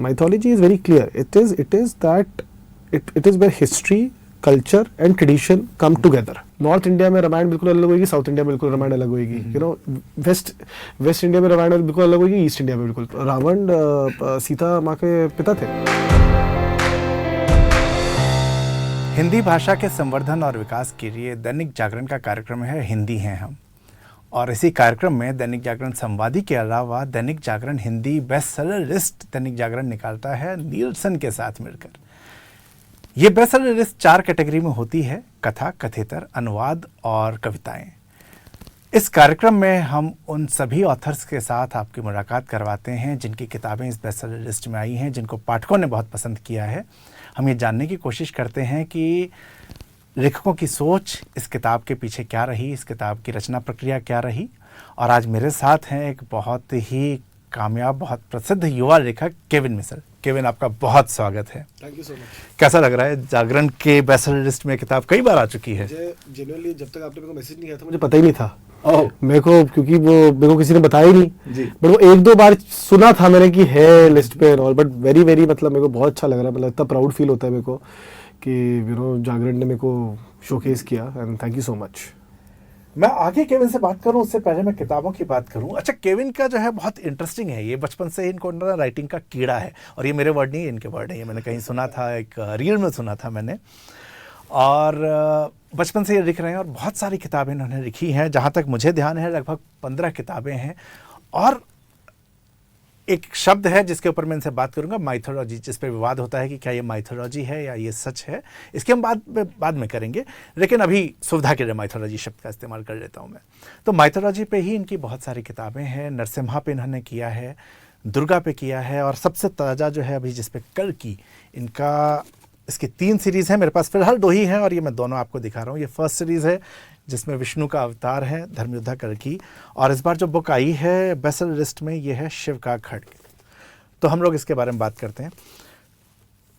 mythology is very clear. It is that it is where history, culture and tradition come together. North India में रामायण बिल्कुल अलग होगी, south India में बिल्कुल रामायण अलग होगी. यू नो, वेस्ट इंडिया में रामायण बिल्कुल अलग होगी, ईस्ट इंडिया में बिल्कुल. रावण सीता माँ के पिता थे. हिंदी भाषा के संवर्धन और विकास के लिए दैनिक जागरण का कार्यक्रम है हिंदी हैं हम. और इसी कार्यक्रम में दैनिक जागरण संवादी के अलावा Dainik Jagran Hindi best seller list Dainik Jagran निकालता है नीलसन के साथ मिलकर. ये बेस्ट सेलर लिस्ट 4 कैटेगरी में होती है: कथा, कथेतर, अनुवाद और कविताएं. इस कार्यक्रम में हम उन सभी ऑथर्स के साथ आपकी मुलाकात करवाते हैं जिनकी किताबें इस बेस्ट सेलर लिस्ट में आई हैं, जिनको पाठकों ने बहुत पसंद किया है. हम ये जानने की कोशिश करते हैं कि लेखकों की सोच इस किताब के पीछे क्या रही, इस किताब की रचना प्रक्रिया क्या रही. और आज मेरे साथ हैं एक बहुत ही कामयाब, बहुत प्रसिद्ध युवा लेखक केविन मिसल. केविन, आपका बहुत स्वागत है. Thank you so much. कैसा लग रहा है? जागरण के बेस्ट सेलर लिस्ट में किताब कई बार आ चुकी है. मुझे जेन्युइनली जब तक आपने मेरे को मैसेज नहीं किया था मुझे पता ही नहीं था. मेरे को, क्योंकि वो मेरे को किसी ने बताया ही नहीं. बट वो 1-2 बार सुना था मैंने कि है लिस्ट पे और. बट वेरी वेरी मतलब मेरे को बहुत अच्छा लग रहा है. मतलब इतना प्राउड फील होता है मेरे को कि यू नो जागरण ने मेरे को शोकेस किया. And thank you so much. मैं आगे केविन से बात करूं उससे पहले मैं किताबों की बात करूं. अच्छा, केविन का जो है बहुत इंटरेस्टिंग है. ये बचपन से इनको ना राइटिंग का कीड़ा है. और ये मेरे वर्ड नहीं है, इनके वर्ड है. ये मैंने कहीं सुना था, एक रील में सुना था मैंने. और बचपन से ये लिख रहे हैं और बहुत सारी किताबें इन्होंने लिखी हैं. जहाँ तक मुझे ध्यान है लगभग 15 किताबें हैं. और एक शब्द है जिसके ऊपर मैं इनसे बात करूंगा, माइथोलॉजी, जिस पे विवाद होता है कि क्या ये माइथोलॉजी है या ये सच है. इसके हम बाद में करेंगे. लेकिन अभी सुविधा के लिए माइथोलॉजी शब्द का इस्तेमाल कर लेता हूं मैं. तो माइथोलॉजी पे ही इनकी बहुत सारी किताबें हैं. नरसिम्हा पे इन्होंने किया है, दुर्गा पे किया है, और सबसे ताज़ा जो है अभी जिस पे कल की इनका, इसकी 3 सीरीज़ है. मेरे पास फिलहाल 2 ही हैं और ये मैं दोनों आपको दिखा रहा हूँ. ये फर्स्ट सीरीज़ है जिसमें विष्णु का अवतार है, धर्मयोद्धा कल की. और इस बार जो बुक आई है बेस्ट सेलर लिस्ट में, ये है शिव का खड्ग. तो हम लोग इसके बारे में बात करते हैं.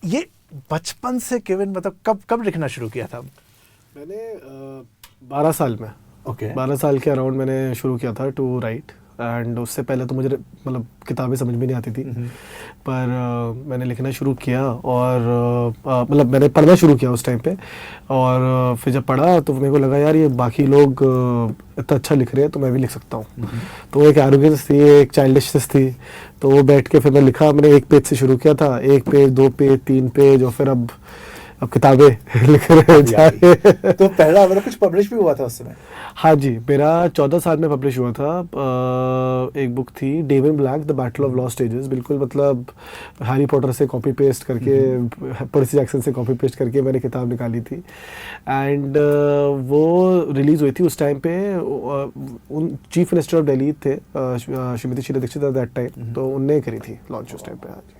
ये बचपन से केविन, मतलब कब लिखना शुरू किया था? मैंने 12 साल में. ओके. 12 साल के अराउंड मैंने शुरू किया था टू राइट. एंड उससे पहले तो मुझे मतलब किताबें समझ में नहीं आती थी. पर मैंने लिखना शुरू किया और मतलब मैंने पढ़ना शुरू किया उस टाइम पे. और फिर जब पढ़ा तो मेरे को लगा यार ये बाकी लोग इतना अच्छा लिख रहे हैं तो मैं भी लिख सकता हूँ. तो एक एरोगेंस थी, एक चाइल्डिशनेस थी. तो वो बैठ के फिर मैं लिखा. मैंने 1 पेज से शुरू किया था, 1 पेज, 2 पेज, 3 पेज, और फिर अब किताबें लिख रहे जाए. तो पहला मतलब कुछ पब्लिश भी हुआ था उस समय? हाँ जी, मेरा 14 साल में पब्लिश हुआ था. एक बुक थी demon black, the battle of lost ages. बिल्कुल मतलब हैरी पॉटर से कॉपी पेस्ट करके, पर्सी जैक्सन से कॉपी पेस्ट करके मैंने किताब निकाली थी. एंड वो रिलीज़ हुई थी उस टाइम पे. उन चीफ मिनिस्टर ऑफ दिल्ली थे Shrimati Sheila Dikshit at that time. तो उनने करी थी लॉन्च उस टाइम पे. हाँ जी.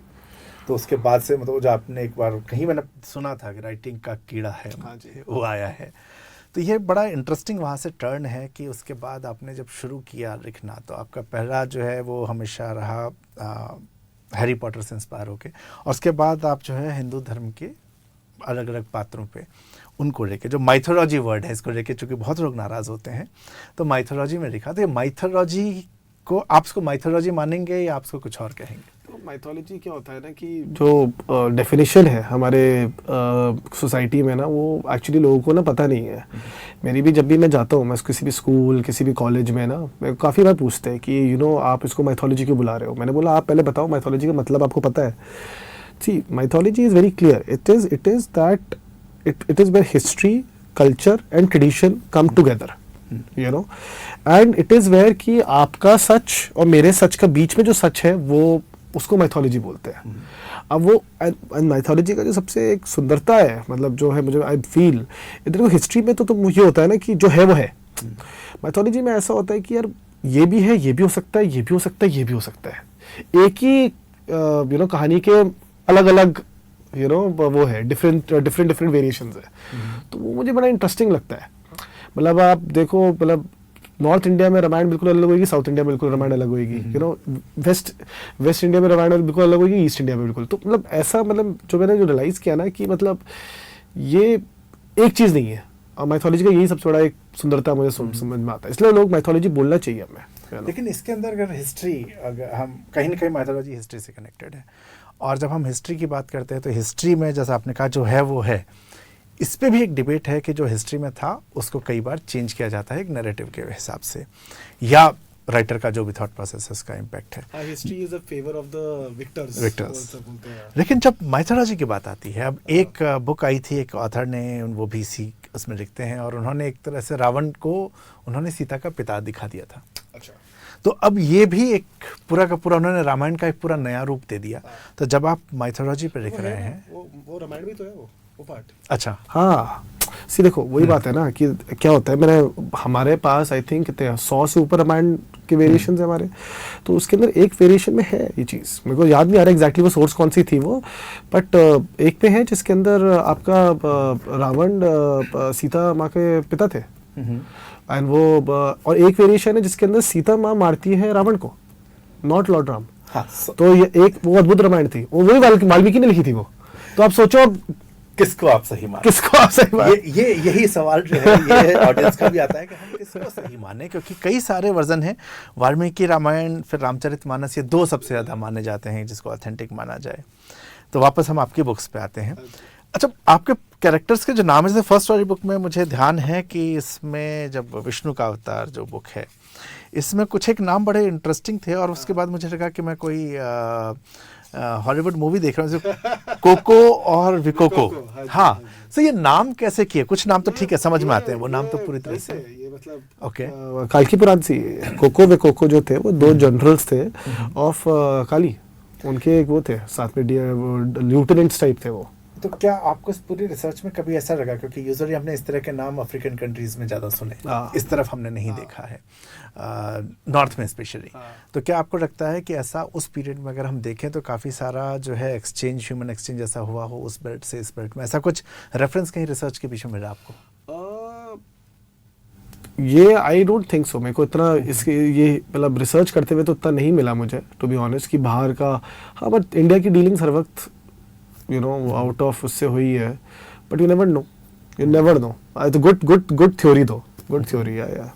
तो उसके बाद से मतलब जो आपने एक बार कहीं मैंने सुना था कि राइटिंग का कीड़ा है, हाँ जी, वो आया है. तो ये बड़ा इंटरेस्टिंग वहाँ से टर्न है कि उसके बाद आपने जब शुरू किया लिखना तो आपका पहला जो है वो हमेशा रहा हैरी पॉटर से इंस्पायर होके. और उसके बाद आप जो है हिंदू धर्म के अलग अलग पात्रों पे उनको लेके, जो माइथोलॉजी वर्ड है इसको लेके, चूँकि बहुत लोग नाराज़ होते हैं, तो माइथोलॉजी में लिखा. तो ये माइथोलॉजी को, आप उसको माइथोलॉजी मानेंगे या आप उसको कुछ और कहेंगे? तो माइथोलॉजी क्या होता है ना कि जो डेफिनेशन है हमारे सोसाइटी में ना, वो एक्चुअली लोगों को ना पता नहीं है. मेरी भी, जब भी मैं जाता हूँ, मैं किसी भी स्कूल, किसी भी कॉलेज में ना, मेरे को काफ़ी बार पूछते हैं कि यू नो आप इसको माइथोलॉजी क्यों बुला रहे हो. मैंने बोला आप पहले बताओ माइथोलॉजी का मतलब आपको पता है. See, mythology is very clear. It is that it is where history, culture and tradition come together, you know. And it is where कि आपका सच और मेरे सच का बीच में जो सच है वो, उसको माइथोलॉजी बोलते हैं. अब वो माइथोलॉजी का जो सबसे एक सुंदरता है, मतलब जो है, मुझे आई फील इधर हिस्ट्री में तो ये होता है ना कि जो है वो है. माइथोलॉजी में ऐसा होता है कि यार ये भी है, ये भी हो सकता है, ये भी हो सकता है, ये भी हो सकता है. एक ही यू नो कहानी के अलग अलग यू नो वो है, डिफरेंट वेरिएशंस है. तो वो मुझे बड़ा इंटरेस्टिंग लगता है. मतलब आप देखो, मतलब नॉर्थ इंडिया में रामायण बिल्कुल अलग होगी, साउथ इंडिया में बिल्कुल रामायण अलग होगी. यू नो, वेस्ट इंडिया में रामायण बिल्कुल अलग होगी, ईस्ट इंडिया में बिल्कुल. तो मतलब ऐसा, मतलब जो मैंने जो रियलाइज़ किया ना कि मतलब ये एक चीज़ नहीं है. और माइथोलॉजी का यही सबसे बड़ा एक सुंदरता मुझे समझ में आता है. इसलिए लोग माइथोलॉजी बोलना चाहिए हमें. लेकिन इसके अंदर अगर हिस्ट्री, अगर हम कहीं ना कहीं माइथोलॉजी हिस्ट्री से कनेक्टेड है. और जब हम हिस्ट्री की बात करते हैं तो हिस्ट्री में जैसा आपने कहा जो है वो है, इस पे भी एक डिबेट है कि जो हिस्ट्री में था उसको कई बार चेंज किया जाता है एक नैरेटिव के हिसाब से, या राइटर का जो भी थॉट प्रोसेस है उसका इम्पैक्ट है। History is the favour of the Victus. लेकिन जब माइथोलॉजी की बात आती है, अब एक बुक आई थी, एक ऑथर ने, वो BC उसमें लिखते हैं, और उन्होंने एक तरह से रावण को उन्होंने सीता का पिता दिखा दिया था। अच्छा। तो अब ये भी एक पूरा का पूरा उन्होंने रामायण का एक पूरा नया रूप दे दिया। तो जब आप माइथोलॉजी पर लिख रहे हैं, वो रामायण भी तो है वो पार्ट। अच्छा, हाँ सी देखो वही बात है ना कि क्या होता है, मैंने हमारे पास आई थिंक कितने 100 से ऊपर रामायण के वेरिएशन है हमारे, तो उसके अंदर एक वेरिएशन में है ये चीज़, मेरे को याद नहीं आ रहा एग्जैक्टली वो सोर्स कौन सी थी वो, बट एक पे है जिसके अंदर आपका रावण सीता माँ के पिता थे, एंड वो और एक वेरिएशन है जिसके अंदर सीता माँ मारती है रावण को, नॉट लॉर्ड राम। हाँ, तो ये एक वो अद्भुत रामायण थी, वो वही वाल्मीकि ने लिखी थी वो। तो आप सोचो किसको आप सही माने, किसको आप सही माने, ये यही सवाल जो है ये ऑडियंस का भी आता है कि हम किसको सही माने, क्योंकि कई सारे वर्जन हैं। वाल्मीकि रामायण, फिर रामचरितमानस, ये 2 सबसे ज़्यादा माने जाते हैं जिसको ऑथेंटिक माना जाए। तो वापस हम आपकी बुक्स पे आते हैं। अच्छा, आपके कैरेक्टर्स के जो नाम है, जैसे फर्स्ट वाली बुक में मुझे ध्यान है कि इसमें जब विष्णु का अवतार जो बुक है, इसमें कुछ एक नाम बड़े इंटरेस्टिंग थे, और उसके बाद मुझे लगा कि मैं कोई हॉलीवुड मूवी देख रहा हूँ, कोको और विकोको। हाँ, तो ये नाम कैसे किए? कुछ नाम तो ठीक है, समझ में आते हैं, वो नाम तो पूरी तरह से ये मतलब ओके। काल पुराण सी कोको विकोको जो थे वो 2 जनरल्स थे ऑफ काली, उनके एक वो थे साथ में ल्यूटेनेंट्स टाइप थे वो। तो क्या आपको इस पूरी रिसर्च में कभी ऐसा लगा, क्योंकि यूजुअली हमने इस तरह के नाम अफ्रीकन कंट्रीज में ज़्यादा सुने, इस तरफ हमने नहीं देखा है, नॉर्थ में स्पेशली, तो क्या आपको लगता है कि ऐसा उस पीरियड में अगर हम देखें तो काफ़ी सारा जो है एक्सचेंज, ह्यूमन एक्सचेंज ऐसा हुआ हो उस बेल्ट से इस बेल्ट में, ऐसा कुछ रेफरेंस कहीं रिसर्च के पीछे मिला आपको? ये आई डोंट थिंक सो, मेरे को इतना इसके ये मतलब रिसर्च करते हुए तो इतना नहीं मिला मुझे, टू बी ऑनेस्ट, कि बाहर का। हाँ, बट इंडिया की डीलिंग्स हर वक्त यू नो आउट ऑफ उससे हुई है, बट यू नेवर नो, तो गुड थ्योरी दो, गुड थ्योरी या।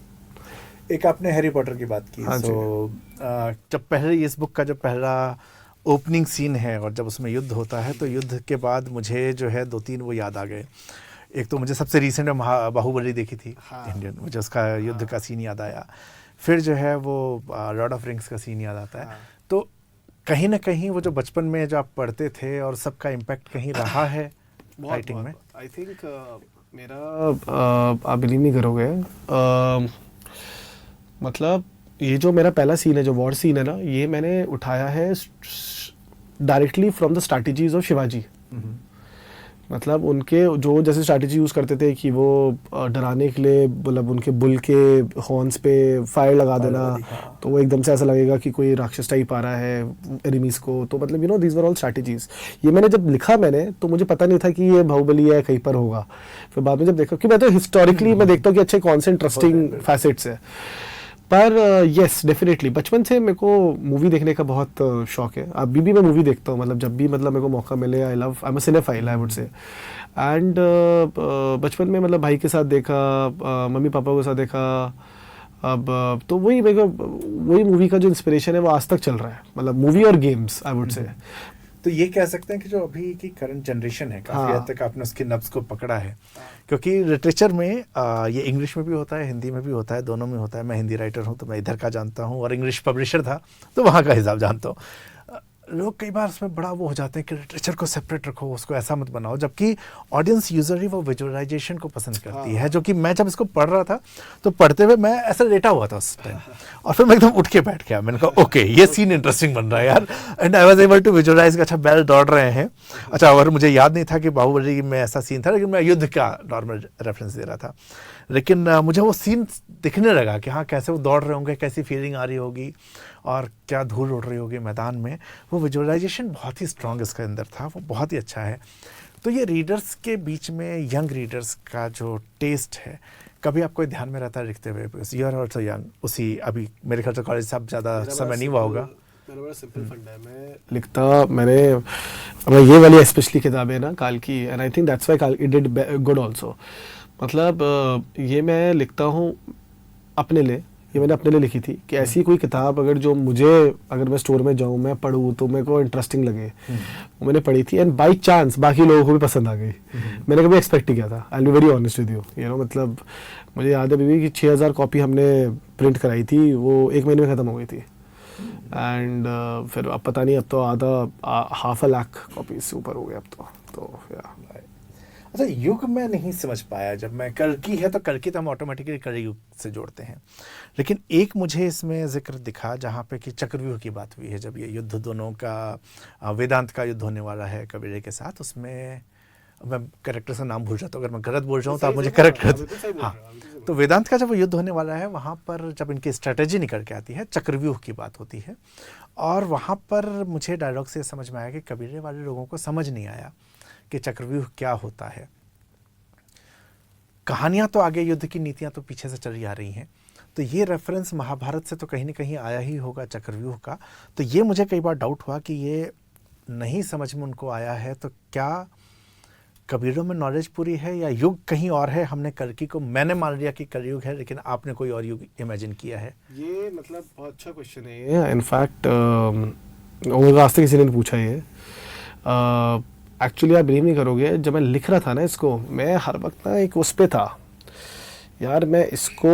एक आपने हैरी पॉटर की बात की, हाँ जब पहले इस बुक का जब पहला ओपनिंग सीन है और जब उसमें युद्ध होता है, तो युद्ध के बाद मुझे जो है 2-3 वो याद आ गए। एक तो मुझे सबसे रिसेंट में बाहुबली देखी थी, इंडियन, मुझे उसका युद्ध का सीन याद आया। फिर जो है वो लॉर्ड ऑफ रिंग्स का सीन याद आता है। तो कहीं ना कहीं वो जो बचपन में जो आप पढ़ते थे और सबका इम्पैक्ट कहीं रहा है राइटिंग में? आई थिंक मेरा आप बिलीव नहीं करोगे, मतलब ये जो मेरा पहला सीन है, जो वॉर सीन है ना, ये मैंने उठाया है directly from the strategies of Shivaji. मतलब उनके जो जैसे स्ट्रैटेजी यूज़ करते थे कि वो डराने के लिए, मतलब उनके बुल के हॉर्न्स पे फायर लगा देना, तो वो एकदम से ऐसा लगेगा कि कोई राक्षस टाइप आ रहा है एनिमीज को, तो मतलब you know these were all strategies. ये मैंने जब लिखा मैंने, तो मुझे पता नहीं था कि ये बाहुबली है कहीं पर होगा। फिर बाद में जब देखा कि मैं तो हिस्टोरिकली मैं देखता हूँ कि अच्छे कौन से इंटरेस्टिंग फैसेट्स है, पर यस डेफिनेटली बचपन से मेरे को मूवी देखने का बहुत शौक है। अभी भी मैं मूवी देखता हूँ, मतलब जब भी मतलब मेरे को मौका मिले, I am a cinephile I would से। एंड बचपन में मतलब भाई के साथ देखा, मम्मी पापा के साथ देखा, अब तो वही मेरे को वही मूवी का जो इंस्पिरेशन है वो आज तक चल रहा है, मतलब मूवी और गेम्स आई वुड से। तो ये कह सकते हैं कि जो अभी की करंट जनरेशन है, काफ़ी हद तक आपने उसकी नब्ज को पकड़ा है, क्योंकि लिटरेचर में ये इंग्लिश में भी होता है, हिंदी में भी होता है, दोनों में होता है। मैं हिंदी राइटर हूँ तो मैं इधर का जानता हूँ, और इंग्लिश पब्लिशर था तो वहाँ का हिसाब जानता हूँ। लोग कई बार उसमें बड़ा वो हो जाते हैं कि लिटरेचर को सेपरेट रखो, उसको ऐसा मत बनाओ, जबकि ऑडियंस यूजुअली वो विजुअलाइजेशन को पसंद करती है। जो कि मैं जब इसको पढ़ रहा था तो पढ़ते हुए मैं ऐसा लेटा हुआ था उस टाइम, और फिर मैं एकदम उठ के बैठ गया, मैंने कहा ओके ये सीन इंटरेस्टिंग बन रहा है यार, and I was able to visualise. अच्छा, बैल दौड़ रहे हैं, अच्छा, और मुझे याद नहीं था कि बाहुबली में ऐसा सीन था, लेकिन मैं युद्ध का नॉर्मल रेफरेंस दे रहा था, लेकिन मुझे वो सीन दिखने लगा कि हाँ कैसे वो दौड़ रहे होंगे, कैसी फीलिंग आ रही होगी, और क्या धूल उड़ रही होगी मैदान में। वो विजुअलाइजेशन बहुत ही स्ट्रॉन्ग इसके अंदर था, वो बहुत ही अच्छा है। तो ये रीडर्स के बीच में, यंग रीडर्स का जो टेस्ट है, कभी आपको ध्यान में रहता है लिखते हुए? यू आर ऑल्सो यंग, उसी अभी मेरे ख्याल से कॉलेज से ज़्यादा समय नहीं हुआ होगा। मेरा बड़ा सिंपल फंडा है, मैं लिखता, मैं ये वाली स्पेशली किताबें ना काल की, and I think that's why काल इट डिड गुड आल्सो। मतलब ये मैं लिखता हूँ अपने लिए, ये मैंने अपने लिए लिखी थी कि ऐसी कोई किताब अगर जो मुझे, अगर मैं स्टोर में जाऊँ, मैं पढूँ तो मेरे को इंटरेस्टिंग लगे, वो मैंने पढ़ी थी एंड बाई चांस बाकी लोगों को भी पसंद आ गई। मैंने कभी एक्सपेक्ट नहीं किया था, I will be very honest with you know, मतलब मुझे याद है बीबी कि 6000 कॉपी हमने प्रिंट कराई थी, वो 1 महीने में ख़त्म हो गई थी। एंड फिर अब पता नहीं, अब तो आधा 500,000 कॉपी से ऊपर हो गया अब तो या। अच्छा, युग में नहीं समझ पाया, जब मैं कल्कि है तो कल्कि तो हम ऑटोमेटिकली कल युग से जोड़ते हैं, लेकिन एक मुझे इसमें जिक्र दिखा जहाँ पे कि चक्रव्यूह की बात हुई है, जब ये युद्ध दोनों का वेदांत का युद्ध होने वाला है कबीरे के साथ, उसमें मैं कैरेक्टर का नाम भूल जाता हूँ, अगर मैं गलत बोल रहा हूँ तो आप मुझे करेक्ट कर। हाँ, तो वेदांत का जब युद्ध होने वाला है वहाँ पर जब इनकी स्ट्रेटेजी निकल के आती है, चक्रव्यूह की बात होती है, और वहाँ पर मुझे डायलॉग से समझ में आया कि कबीरे वाले लोगों को समझ नहीं आया कि चक्रव्यूह क्या होता है। कहानियाँ तो आगे, युद्ध की नीतियाँ तो पीछे से चली आ रही हैं, तो ये रेफरेंस महाभारत से तो कहीं ना कहीं आया ही होगा चक्रव्यूह का। तो ये मुझे कई बार डाउट हुआ कि ये नहीं समझ में उनको आया है, तो क्या कबीरों में नॉलेज पूरी है या युग कहीं और है? हमने कल्कि को, मैंने मान लिया कि कलयुग है, लेकिन आपने कोई और युग इमेजिन किया है। ये मतलब बहुत अच्छा क्वेश्चन है ये। इनफैक्ट आज तक किसी ने पूछा ये। एक्चुअली आप बिलीव नहीं करोगे, जब मैं लिख रहा था ना इसको, मैं हर वक्त ना एक उस पे था यार, मैं इसको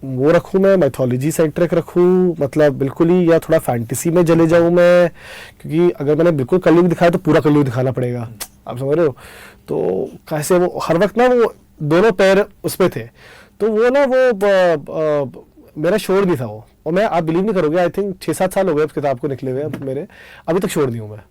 वो रखूँ, मैं मैथोलॉजी सेंट्रिक रखूँ मतलब बिल्कुल ही, या थोड़ा फैंटेसी में चले जाऊँ मैं, क्योंकि अगर मैंने बिल्कुल कलयुग दिखाया तो पूरा कलयुग दिखाना पड़ेगा, आप समझ रहे हो। तो कैसे वो हर वक्त ना वो दोनों पैर उस पे थे, तो वो ना वो मेरा शोर नहीं था वो। और मैं, आप बिलीव नहीं करोगे, आई थिंक 6-7 साल हो गए उस किताब को निकले हुए मेरे, अभी तक शोर नहीं हूँ मैं।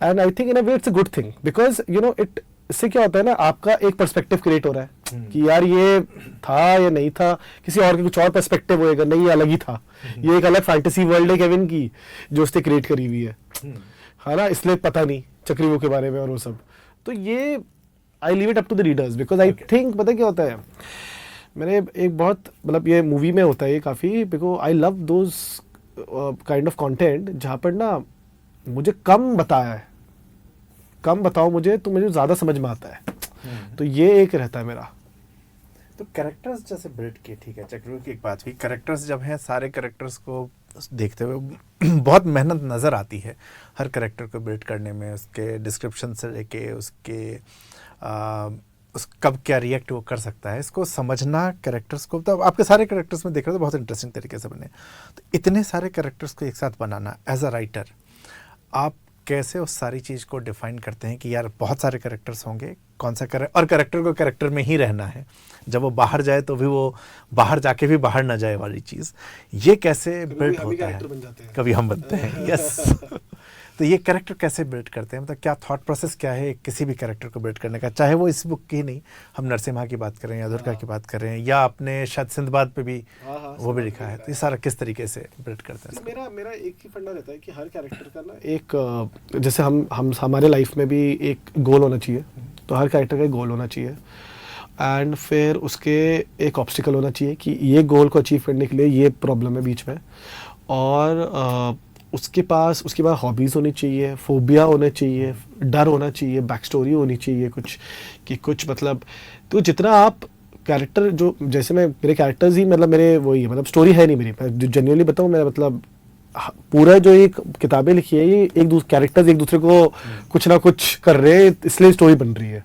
And I think in a way it's a good thing, because you know it, इससे क्या होता है ना, आपका एक पर्सपेक्टिव क्रिएट हो रहा है कि यार ये था या नहीं था, किसी और के कुछ और पर्सपेक्टिव होएगा, नहीं ये अलग ही था, ये एक अलग फैंटेसी वर्ल्ड है केविन की जो उसने क्रिएट करी हुई है ना, इसलिए पता नहीं चक्रव्यूह के बारे में और वो सब। तो ये I leave it up to the readers, because I think पता क्या होता है, मैंने एक बहुत, मतलब ये मूवी में होता है ये काफ़ी, because I love those kind of content जहाँ पर ना मुझे कम बताया है, कम बताओ मुझे तो मुझे ज़्यादा समझ में आता है। तो ये एक रहता है मेरा। तो कैरेक्टर्स जैसे बिल्ड किए, ठीक है, चक्रव्यूह की एक बात हुई, कैरेक्टर्स जब हैं, सारे कैरेक्टर्स को देखते हुए बहुत मेहनत नज़र आती है हर कैरेक्टर को बिल्ड करने में, उसके डिस्क्रिप्शन से लेके उसके उस कब क्या रिएक्ट वो कर सकता है, इसको समझना कैरेक्टर्स को। तो आपके सारे कैरेक्टर्स में देख रहे हो तो बहुत इंटरेस्टिंग तरीके से बने। तो इतने सारे कैरेक्टर्स को एक साथ बनाना एज अ राइटर, आप कैसे उस सारी चीज़ को डिफाइन करते हैं कि यार बहुत सारे कैरेक्टर्स होंगे, कौन सा कैरेक्टर, और कैरेक्टर को कैरेक्टर में ही रहना है, जब वो बाहर जाए तो भी वो बाहर जाके भी बाहर ना जाए वाली चीज़, ये कैसे बिल्ड होता है? कभी हम बनते हैं, यस। तो ये कैरेक्टर कैसे बिल्ड करते हैं, मतलब क्या थॉट प्रोसेस क्या है किसी भी कैरेक्टर को बिल्ड करने का, चाहे वो इस बुक की नहीं, हम नरसिम्हा की बात करें या दुर्गा की बात करें, या आपने शायद सिंदबाद पे भी वो भी लिखा है, तो ये सारा किस तरीके से बिल्ड करते हैं? मेरा एक ही फंडा रहता है कि हर कैरेक्टर का ना एक, जैसे हम हमारे लाइफ में भी एक गोल होना चाहिए, तो हर कैरेक्टर का एक गोल होना चाहिए, एंड फिर उसके एक ऑब्स्टिकल होना चाहिए कि ये गोल को अचीव करने के लिए ये प्रॉब्लम है बीच में, और उसके बाद हॉबीज़ होनी चाहिए, फोबिया होना चाहिए, डर होना चाहिए, बैक स्टोरी होनी चाहिए कुछ, कि कुछ मतलब, तो जितना आप कैरेक्टर, जो जैसे मैं, मेरे कैरेक्टर्स ही मतलब मेरे वही है, मतलब स्टोरी है नहीं मेरी, मैं जेन्युइनली बताऊँ, मेरा मतलब पूरा जो एक किताबें लिखी है, ये कैरेक्टर्स एक दूसरे को कुछ ना कुछ कर रहे हैं, इसलिए स्टोरी बन रही है।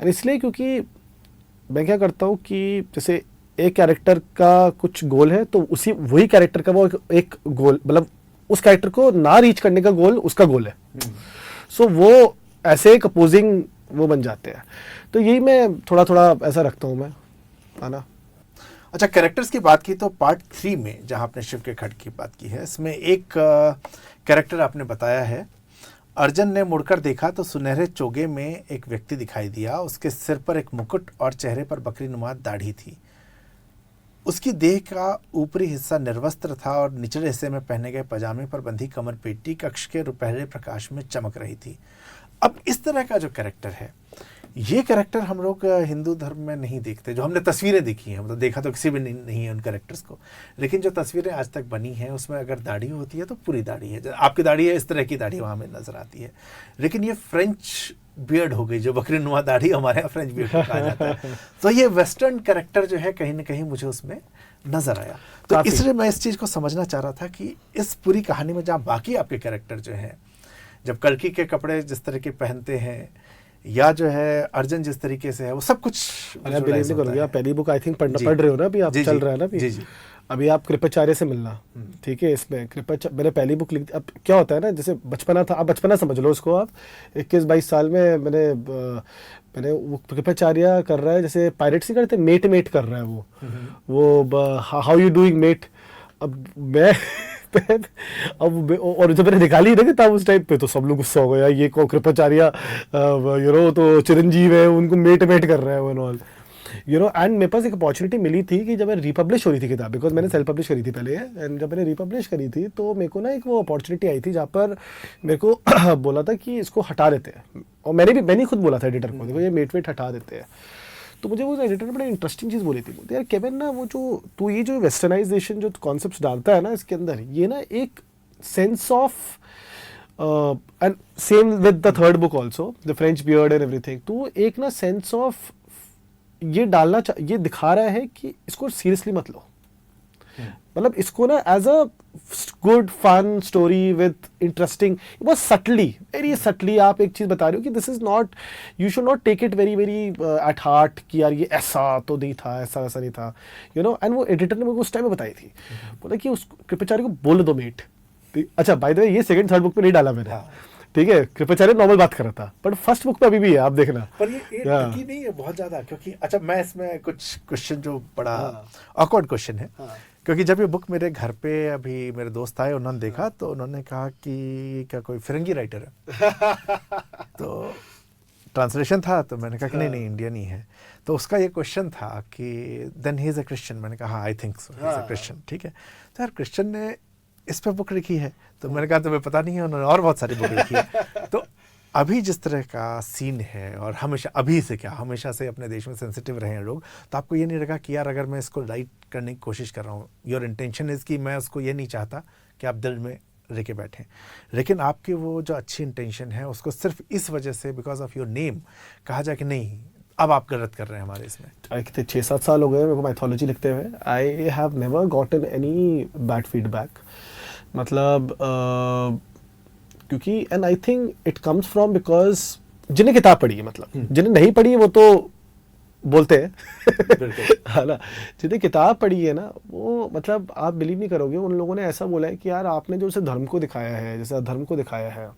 और इसलिए क्योंकि मैं क्या करता हूँ कि जैसे एक कैरेक्टर का कुछ गोल है, तो उसी वही कैरेक्टर का वो एक गोल, मतलब उस कैरेक्टर को ना रीच करने का गोल उसका गोल है, सो वो ऐसे एक अपोजिंग वो बन जाते हैं। तो यही मैं थोड़ा थोड़ा ऐसा रखता हूँ मैं, है ना। अच्छा, कैरेक्टर्स की बात की तो पार्ट 3 में जहाँ आपने शिव के खड्ग की बात की है, इसमें एक कैरेक्टर आपने बताया है, अर्जुन ने मुड़कर देखा तो सुनहरे चोगे में एक व्यक्ति दिखाई दिया, उसके सिर पर एक मुकुट और चेहरे पर बकरी नुमा दाढ़ी थी, उसकी देह का ऊपरी हिस्सा निर्वस्त्र था और निचले हिस्से में पहने गए पजामे पर बंधी कमर पेटी कक्ष के रुपहले प्रकाश में चमक रही थी। अब इस तरह का जो कैरेक्टर है, ये कैरेक्टर हम लोग हिंदू धर्म में नहीं देखते, जो हमने तस्वीरें देखी हैं, मतलब देखा तो किसी भी नहीं है उन कैरेक्टर्स को, लेकिन जो तस्वीरें आज तक बनी हैं उसमें अगर दाढ़ी होती है तो पूरी दाढ़ी है, आपकी दाढ़ी है इस तरह की दाढ़ी वहाँ में नजर आती है, लेकिन ये फ्रेंच बियर्ड हो गई, जो बकरी नुमा दाढ़ी हमारे यहाँ फ्रेंच बियर्ड कहा जाता है। तो ये वेस्टर्न कैरेक्टर जो है कहीं ना कहीं मुझे उसमें नजर आया। तो काफी। इसलिए मैं इस चीज को समझना चाह रहा था कि इस पूरी कहानी में जहाँ बाकी आपके कैरेक्टर जो हैं, जब कल्कि के कपड़े जिस तरह के पहनते हैं या जो है अर्जुन जिस तरीके से है, वो सब कुछ अरे बिलीव नहीं करोगे, आप पहली बुक आई थिंक पढ़ जी। रहे हो ना अभी, आप जी, चल जी। रहा है ना अभी। जी, जी। अभी आप कृपाचार्य से मिलना, ठीक है, इसमें मैंने पहली बुक लिख, अब क्या होता है ना, जैसे बचपना था, अब बचपना समझ लो उसको आप, 21-22 साल में मैंने वो कृपाचार्य कर रहा है, जैसे पायरेट्स नहीं करते, मेट कर रहा है वो हाउ यू डूइंग मेट। अब मैं अब और जब मैंने निकाली ना किताब उस टाइम पे, तो सब लोग गुस्सा हो गया, ये को कृपाचार्य तो चिरंजीव है, उनको मेट कर रहा है एंड ऑल, एंड मेरे पास एक अपॉर्चुनिटी मिली थी कि जब मैं रिपब्लिश हो रही थी किताब, बिकॉज मैंने सेल्फ पब्लिश करी थी पहले, एंड जब मैंने रिपब्लिश करी थी तो मेरे को ना एक वो अपॉर्चुनिटी आई थी जहाँ पर मेरे को बोला था कि इसको हटा देते हैं, और मैंने खुद बोला था एडिटर को, देखो ये मेट हटा देते हैं। तो मुझे वो एडिटर ने बड़ा इंटरेस्टिंग चीज़ बोली थी, बोलते यार केविन ना, वो जो तू ये जो वेस्टर्नाइजेशन जो कॉन्सेप्ट्स डालता है ना इसके अंदर, ये ना एक sense of and same with the third book also the French beard and everything, तो एक ना सेंस ऑफ ये डालना ये दिखा रहा है कि इसको सीरियसली मत लो, मतलब इसको ना as a good fun story with interesting, बहुत सटली, वेरी सटली आप एक चीज बता रहे हो कि this is not, you should not take it very very at heart कि यार ये ऐसा तो नहीं था, ऐसा वैसा नहीं था, एंड वो एडिटर ने मेरे को उस टाइम में बताई थी, बोला कि उस कृपाचार्य को बोल दो मेट। अच्छा बाय द वे ये सेकंड थर्ड बुक में नहीं डाला मैंने, ठीक है, कृपाचार्य नॉर्मल बात कर रहा था, बट फर्स्ट बुक में अभी भी है, आप देखना। पर ये tricky नहीं है बहुत ज्यादा, क्योंकि अच्छा मैं इसमें कुछ क्वेश्चन जो बड़ा ऑकवर्ड क्वेश्चन है, क्योंकि जब ये बुक मेरे घर पे अभी मेरे दोस्त आए, उन्होंने देखा तो उन्होंने कहा कि क्या कोई फिरंगी राइटर है तो ट्रांसलेशन था, तो मैंने कहा कि नहीं इंडियन ही है। तो उसका ये क्वेश्चन था कि then he is a Christian, मैंने कहा I think so he is a Christian, ठीक है। तो यार क्रिश्चियन ने इस पे बुक लिखी है, तो मैंने कहा तुम्हें पता नहीं है, उन्होंने और बहुत सारी बुक लिखी है। तो अभी जिस तरह का सीन है, और हमेशा अभी से क्या हमेशा से अपने देश में सेंसिटिव रहे हैं लोग, तो आपको ये नहीं लगा कि यार अगर मैं इसको लाइट करने की कोशिश कर रहा हूँ, योर इंटेंशन इज़ कि मैं उसको ये नहीं चाहता कि आप दिल में लेके बैठें, लेकिन आपकी वो जो अच्छी इंटेंशन है उसको सिर्फ इस वजह से बिकॉज ऑफ योर नेम कहा जाए कि नहीं अब आप गलत कर रहे हैं हमारे इसमें। कितने 6-7 साल हो गए मेरे को माइथोलॉजी लिखते हुए, I have never gotten any bad feedback, मतलब क्योंकि and I think it comes from because जिन्हें किताब पढ़ी है, मतलब जिन्हें नहीं पढ़ी है वो तो बोलते हैं है ना, जिन्हें किताब पढ़ी है ना वो, मतलब आप बिलीव नहीं करोगे, उन लोगों ने ऐसा बोला है कि यार आपने जो उसे धर्म को दिखाया है, जैसे अधर्म को दिखाया है,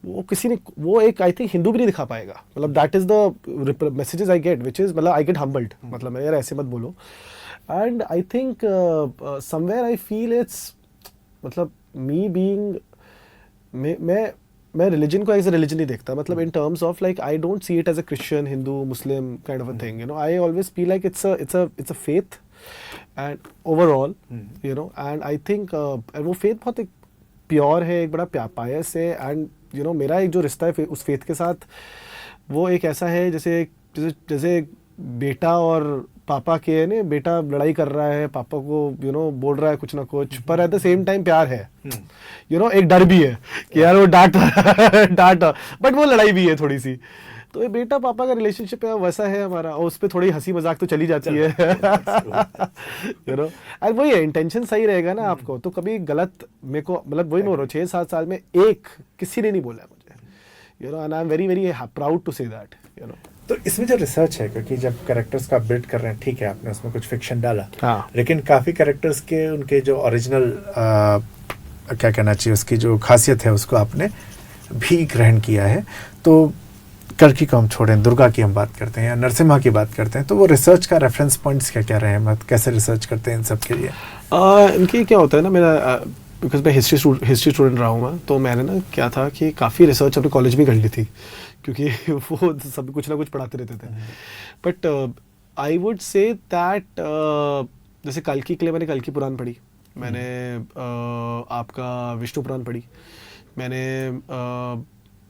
वो किसी ने, वो एक आई थिंक हिंदू भी नहीं दिखा पाएगा, मतलब that is the messages I get, which is मतलब आई गेट हम्बल्ड, मतलब यार ऐसे मत बोलो, and I think somewhere I feel it's, मतलब मी बीइंग, मैं रिलीजन को एज अ रिलीजन नहीं देखता, मतलब in terms of like I don't see it as a Christian Hindu Muslim kind of a thing, I always feel like it's a faith and overall, and I think वो faith बहुत एक pure है, एक बड़ा पायस है, एंड मेरा एक जो रिश्ता है उस फेथ के साथ, वो एक ऐसा है जैसे बेटा और पापा के है ना, बेटा लड़ाई कर रहा है, पापा को बोल रहा है कुछ ना कुछ, पर एट द सेम टाइम प्यार है, एक डर भी है कि यार वो डांट बट वो लड़ाई भी है थोड़ी सी, तो ये बेटा पापा का रिलेशनशिप है वैसा है हमारा, और उस पर थोड़ी हंसी मजाक तो चली जाती है एंड वही है, इंटेंशन सही रहेगा ना आपको, तो कभी गलत मेरे को, मतलब वही बोल रहा हूँ 6-7 साल में एक किसी ने नहीं बोला मुझे, and I am very very proud to say that, तो इसमें जो रिसर्च है, क्योंकि जब कैरेक्टर्स का बिल्ड कर रहे हैं, ठीक है आपने उसमें कुछ फिक्शन डाला, हाँ, लेकिन काफ़ी कैरेक्टर्स के उनके जो ओरिजिनल क्या कहना चाहिए उसकी जो खासियत है उसको आपने भी ग्रहण किया है। तो कल्कि को हम छोड़ें, दुर्गा की हम बात करते हैं या नरसिम्हा की बात करते हैं, तो वो रिसर्च का रेफरेंस पॉइंट्स क्या क्या रहे हैं, मतलब कैसे रिसर्च करते हैं इन सब के लिए? इनकी क्या होता है ना, मेरा बिकॉज मैं हिस्ट्री स्टूडेंट रहा हूँ मैं, तो मैंने ना क्या था कि काफ़ी रिसर्च अपने कॉलेज में कर ली थी, क्योंकि वो सब कुछ ना कुछ पढ़ाते रहते थे, but I would say that जैसे कल्कि के लिए मैंने कल्कि पुराण पढ़ी, मैंने आपका विष्णु पुराण पढ़ी, मैंने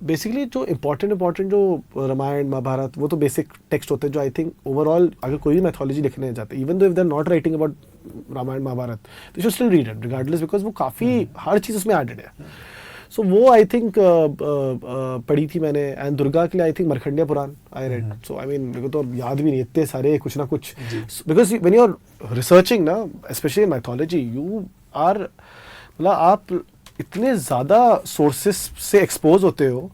बेसिकली जो इम्पोर्टेंट जो रामायण महाभारत वो तो बेसिक टेक्स्ट होते हैं जो आई थिंक ओवरऑल अगर कोई भी मैथोलॉजी लिखने जाते, even though if they are not writing about Ramayan Mahabharat, they should still read it regardless, because वो काफ़ी हर चीज़ उसमें एडेड है। सो वो आई थिंक पढ़ी थी मैंने, एंड दुर्गा के लिए I think Markandeya Purana I read. So I mean मेरे को तो याद भी नहीं इतने सारे कुछ ना कुछ, because when you are researching ना, specially in mythology, you are मतलब आप इतने ज़्यादा सोर्सेस से एक्सपोज होते हो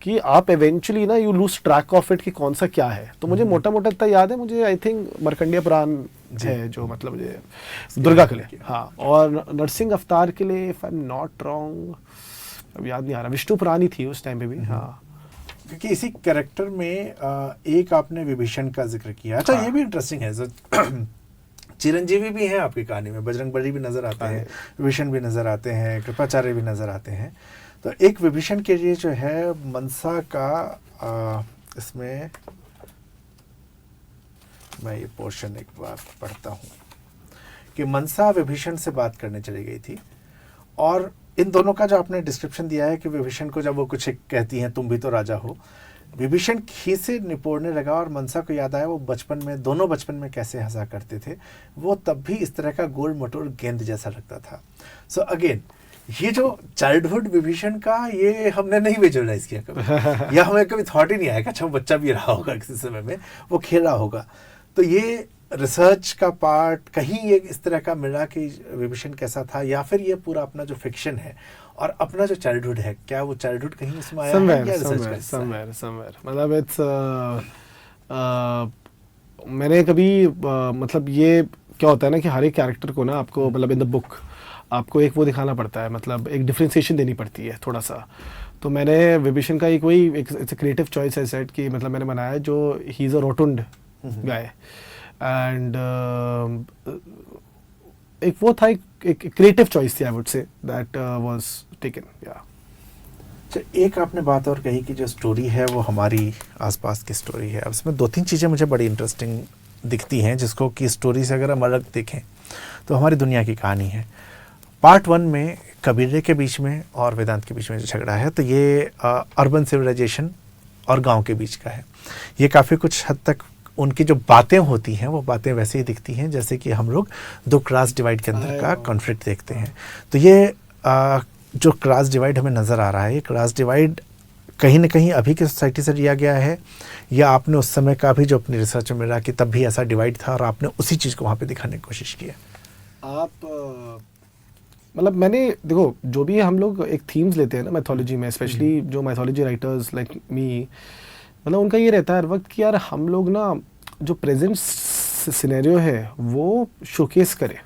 कि आप इवेंचुअली ना you lose track of it कि कौन सा क्या है. तो मुझे मोटा मोटा इतना याद है, मुझे आई थिंक मरकंडिया पुराण है जो मतलब मुझे दुर्गा के लिए, हाँ, और नरसिंह अवतार के लिए if I am not wrong, अब याद नहीं आ रहा, विष्णु पुराण ही थी उस टाइम पे भी. हाँ, क्योंकि इसी कैरेक्टर में एक आपने विभीषण का जिक्र किया. अच्छा, ये भी इंटरेस्टिंग है. चिरंजीवी भी हैं आपकी कहानी में, बजरंगबली भी नजर आते हैं, विभीषण भी नजर आते हैं, कृपाचार्य भी नजर आते हैं. तो एक विभीषण के लिए जो है मनसा का इसमें मैं ये पोर्शन एक बार पढ़ता हूँ कि मनसा विभीषण से बात करने चली गई थी, और इन दोनों का जो आपने डिस्क्रिप्शन दिया है कि विभीषण को जब वो कुछ कहती हैं तुम भी तो राजा हो, विभीषण खीसे निपोड़ने लगा और मनसा को याद आया वो बचपन में, दोनों बचपन में कैसे हंसा करते थे, वो तब भी इस तरह का गोल मटोल गेंद जैसा लगता था. सो अगेन ये जो चाइल्डहुड विभीषण का, ये हमने नहीं विजुअलाइज किया कभी या हमें कभी थॉट ही नहीं आया कि अच्छा वो बच्चा भी रहा होगा किसी समय में, वो खेल रहा होगा. तो ये रिसर्च का पार्ट कहीं ये इस तरह का मिला कि विभीषण कैसा था, या फिर ये पूरा अपना जो फिक्शन है और अपना जो चाइल्डहुड है, क्या वो चाइल्डहुड कहीं उसमें आया है या रिसर्च का हिस्सा है? समवेयर मतलब इट्स मैंने कभी मतलब ये क्या होता है ना कि हर एक कैरेक्टर को ना आपको मतलब इन द बुक आपको एक वो दिखाना पड़ता है, मतलब एक डिफरेंशिएशन देनी पड़ती है थोड़ा सा. तो मैंने विभीषण का एक वही इट्स अ क्रिएटिव चॉइस है सेट कि मतलब मैंने बनाया जो he is a रोटुंड guy, and एक वो था, एक क्रिएटिव चॉइस थी आई would say that was taken. या एक आपने बात और कही कि जो स्टोरी है वो हमारी आसपास की स्टोरी है. अब इसमें दो तीन चीज़ें मुझे बड़ी इंटरेस्टिंग दिखती हैं, जिसको कि स्टोरी से अगर हम अलग देखें तो हमारी दुनिया की कहानी है. पार्ट 1 में कबीले के बीच में और वेदांत के बीच में जो झगड़ा है, तो ये अर्बन सिविलाइजेशन और गांव के बीच का है. ये काफ़ी कुछ हद तक उनकी जो बातें होती हैं वो बातें वैसे ही दिखती हैं जैसे कि हम लोग दो क्लास डिवाइड के अंदर का कॉन्फ्लिक्ट देखते हैं. तो ये जो क्लास डिवाइड हमें नज़र आ रहा है, ये क्लास डिवाइड कहीं ना कहीं अभी की सोसाइटी से लिया गया है, या आपने उस समय का भी जो अपनी रिसर्च में मिला कि तब भी ऐसा डिवाइड था और आपने उसी चीज़ को वहाँ पे दिखाने की कोशिश की है? आप मतलब मैंने देखो जो भी हम लोग एक थीम्स लेते हैं ना मैथोलॉजी में, स्पेशली जो मैथोलॉजी राइटर्स लाइक मी, मतलब उनका ये रहता है हर वक्त कि यार हम लोग ना जो प्रेजेंट सिनेरियो है वो शोकेस करें.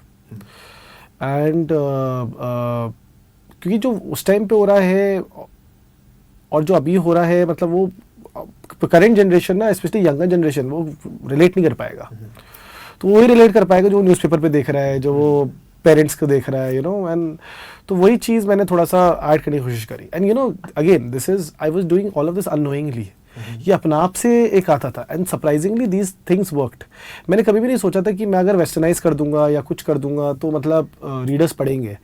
एंड क्योंकि जो उस टाइम पे हो रहा है और जो अभी हो रहा है, मतलब वो करेंट जनरेशन ना, स्पेशली यंगर जनरेशन, वो रिलेट नहीं कर पाएगा. तो वही रिलेट कर पाएगा जो न्यूज़पेपर पे देख रहा है, जो वो पेरेंट्स को देख रहा है, यू नो. एंड तो वही चीज़ मैंने थोड़ा सा ऐड करने की कोशिश करी. And you know again this is I was doing all of this unknowingly. ये अपना आप से एक आता था, and surprisingly these things worked. मैंने कभी भी नहीं सोचा था कि मैं अगर वेस्टर्नाइज कर दूंगा या कुछ कर दूंगा तो मतलब रीडर्स पढ़ेंगे.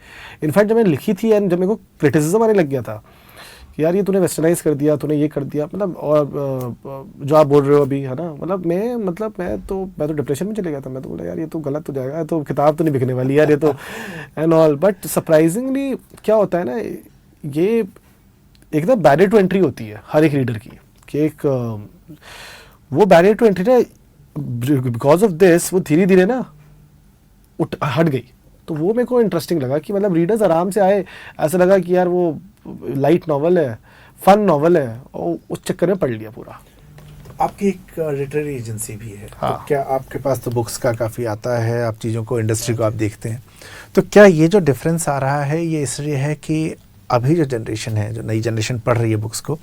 इनफैक्ट जब मैंने लिखी थी एंड जब मेरे को क्रिटिसिज्म आने लग गया था कि यार ये तूने वेस्टर्नाइज कर दिया, तूने ये कर दिया, मतलब और जो आप बोल रहे हो अभी है ना, मतलब मैं तो डिप्रेशन में चले गया था. मैं तो बोला यार ये तो गलत हो जाएगा, तो किताब तो नहीं बिकने वाली यार ये तो एंड ऑल. बट सरप्राइजिंगली क्या होता है ना, ये एक ना बैरियर टू एंट्री होती है हर एक रीडर की, कि एक वो बैरियर टू एंट्री ना बिकॉज ऑफ दिस वो धीरे धीरे ना हट गई. तो वो मेरे को इंटरेस्टिंग लगा कि मतलब रीडर्स आराम से आए, ऐसा लगा कि यार वो लाइट नॉवल है, फन नॉवल है, और उस चक्कर में पढ़ लिया पूरा. आपकी एक लिटरेरी एजेंसी भी है. हाँ. तो क्या आपके पास तो बुक्स का काफ़ी आता है, आप चीज़ों को, इंडस्ट्री को आप देखते हैं, तो क्या ये जो डिफरेंस आ रहा है ये इसलिए है कि अभी जो जनरेशन है, जो नई जनरेशन पढ़ रही है बुक्स को,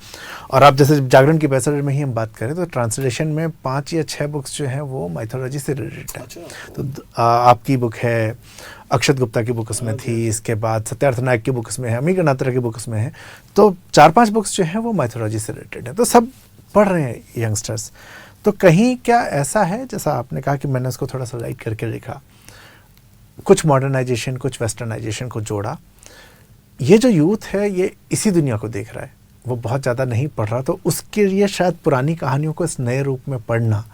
और आप जैसे जागरण की पैसेज में ही हम बात करें तो ट्रांसलेशन में 5 या 6 बुक्स जो हैं वो माइथोलॉजी से रिलेटेड है. तो आपकी बुक है, अक्षत गुप्ता की बुक उसमें थी, इसके बाद सत्यार्थ नायक की बुक उसमें है, अमी गणात्रा की बुक उसमें है. तो 4-5 बुक्स जो हैं वो माइथोलॉजी से रिलेटेड है. तो सब पढ़ रहे हैं यंगस्टर्स. तो कहीं क्या ऐसा है, जैसा आपने कहा कि मैंने उसको थोड़ा सा लाइट करके लिखा, कुछ मॉडर्नाइजेशन कुछ वेस्टर्नाइजेशन को जोड़ा, ये जो यूथ है ये इसी दुनिया को देख रहा है, वो बहुत ज़्यादा नहीं पढ़ रहा, तो उसके लिए शायद पुरानी कहानियों को इस नए रूप में पढ़ना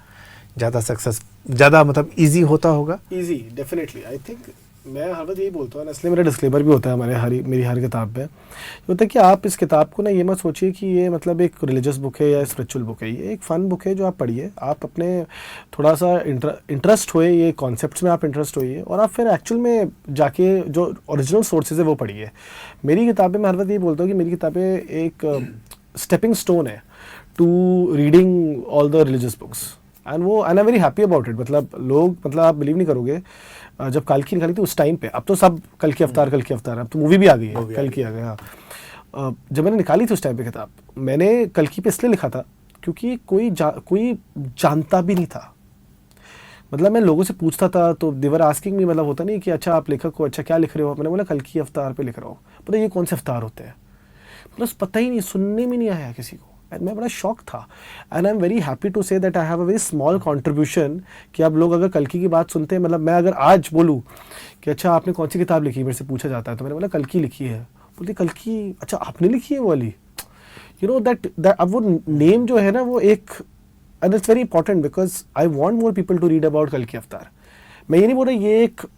ज़्यादा मतलब ईजी होता होगा. Easy definitely. आई थिंक मैं हर बात यही बोलता हूँ, इसलिए मेरा डिस्क्लेमर भी होता है मेरी हर किताब में, ये होता है कि आप इस किताब को ना ये मत सोचिए कि ये मतलब एक रिलीजियस बुक है या स्पिरिचुअल बुक है। ये एक फ़न बुक है जो आप पढ़िए, आप अपने थोड़ा सा इंटरेस्ट होए ये कॉन्सेप्ट्स में, आप इंटरेस्ट होइए और आप फिर एक्चुअल में जाके जो ओरिजिनल सोर्सेज है वो पढ़िए। मेरी किताबें, मैं हर बात यही बोलता हूँ कि मेरी किताबें एक स्टेपिंग स्टोन है to reading all the religious books, and I am very happy about it. मतलब आप बिलीव नहीं करोगे, जब कल की निकाली थी उस टाइम पे, अब तो सब कल की अवतार अब तो मूवी भी आ गई है, कल की आ गई। हाँ, जब मैंने निकाली थी उस टाइम पे किताब, मैंने कल की पे इसलिए लिखा था क्योंकि कोई जानता भी नहीं था। मतलब मैं लोगों से पूछता था तो देवर आस्किंग मी, मतलब होता नहीं कि अच्छा आप लेखक हो, अच्छा क्या लिख रहे हो, मैंने बोला कल की अवतार पे लिख रहा हूँ। पता ये कौन से अवतार होते हैं, मतलब पता ही नहीं, सुनने में नहीं आया किसी को, एंड मैं बड़ा शॉक था। And I am very happy to say that I have a very small contribution कि आप लोग अगर कल्कि की बात सुनते हैं, मतलब मैं अगर आज बोलूँ कि अच्छा आपने कौन सी किताब लिखी, मेरे से पूछा जाता है तो मैंने बोला कल्कि लिखी है, बोलते कल्कि, अच्छा आपने लिखी है वो वाली, यू नो दैट अब वो नेम जो है ना वो एक, and it's very important because I want more people to read about कल्कि अवतार। मैं ये नहीं बोल रहा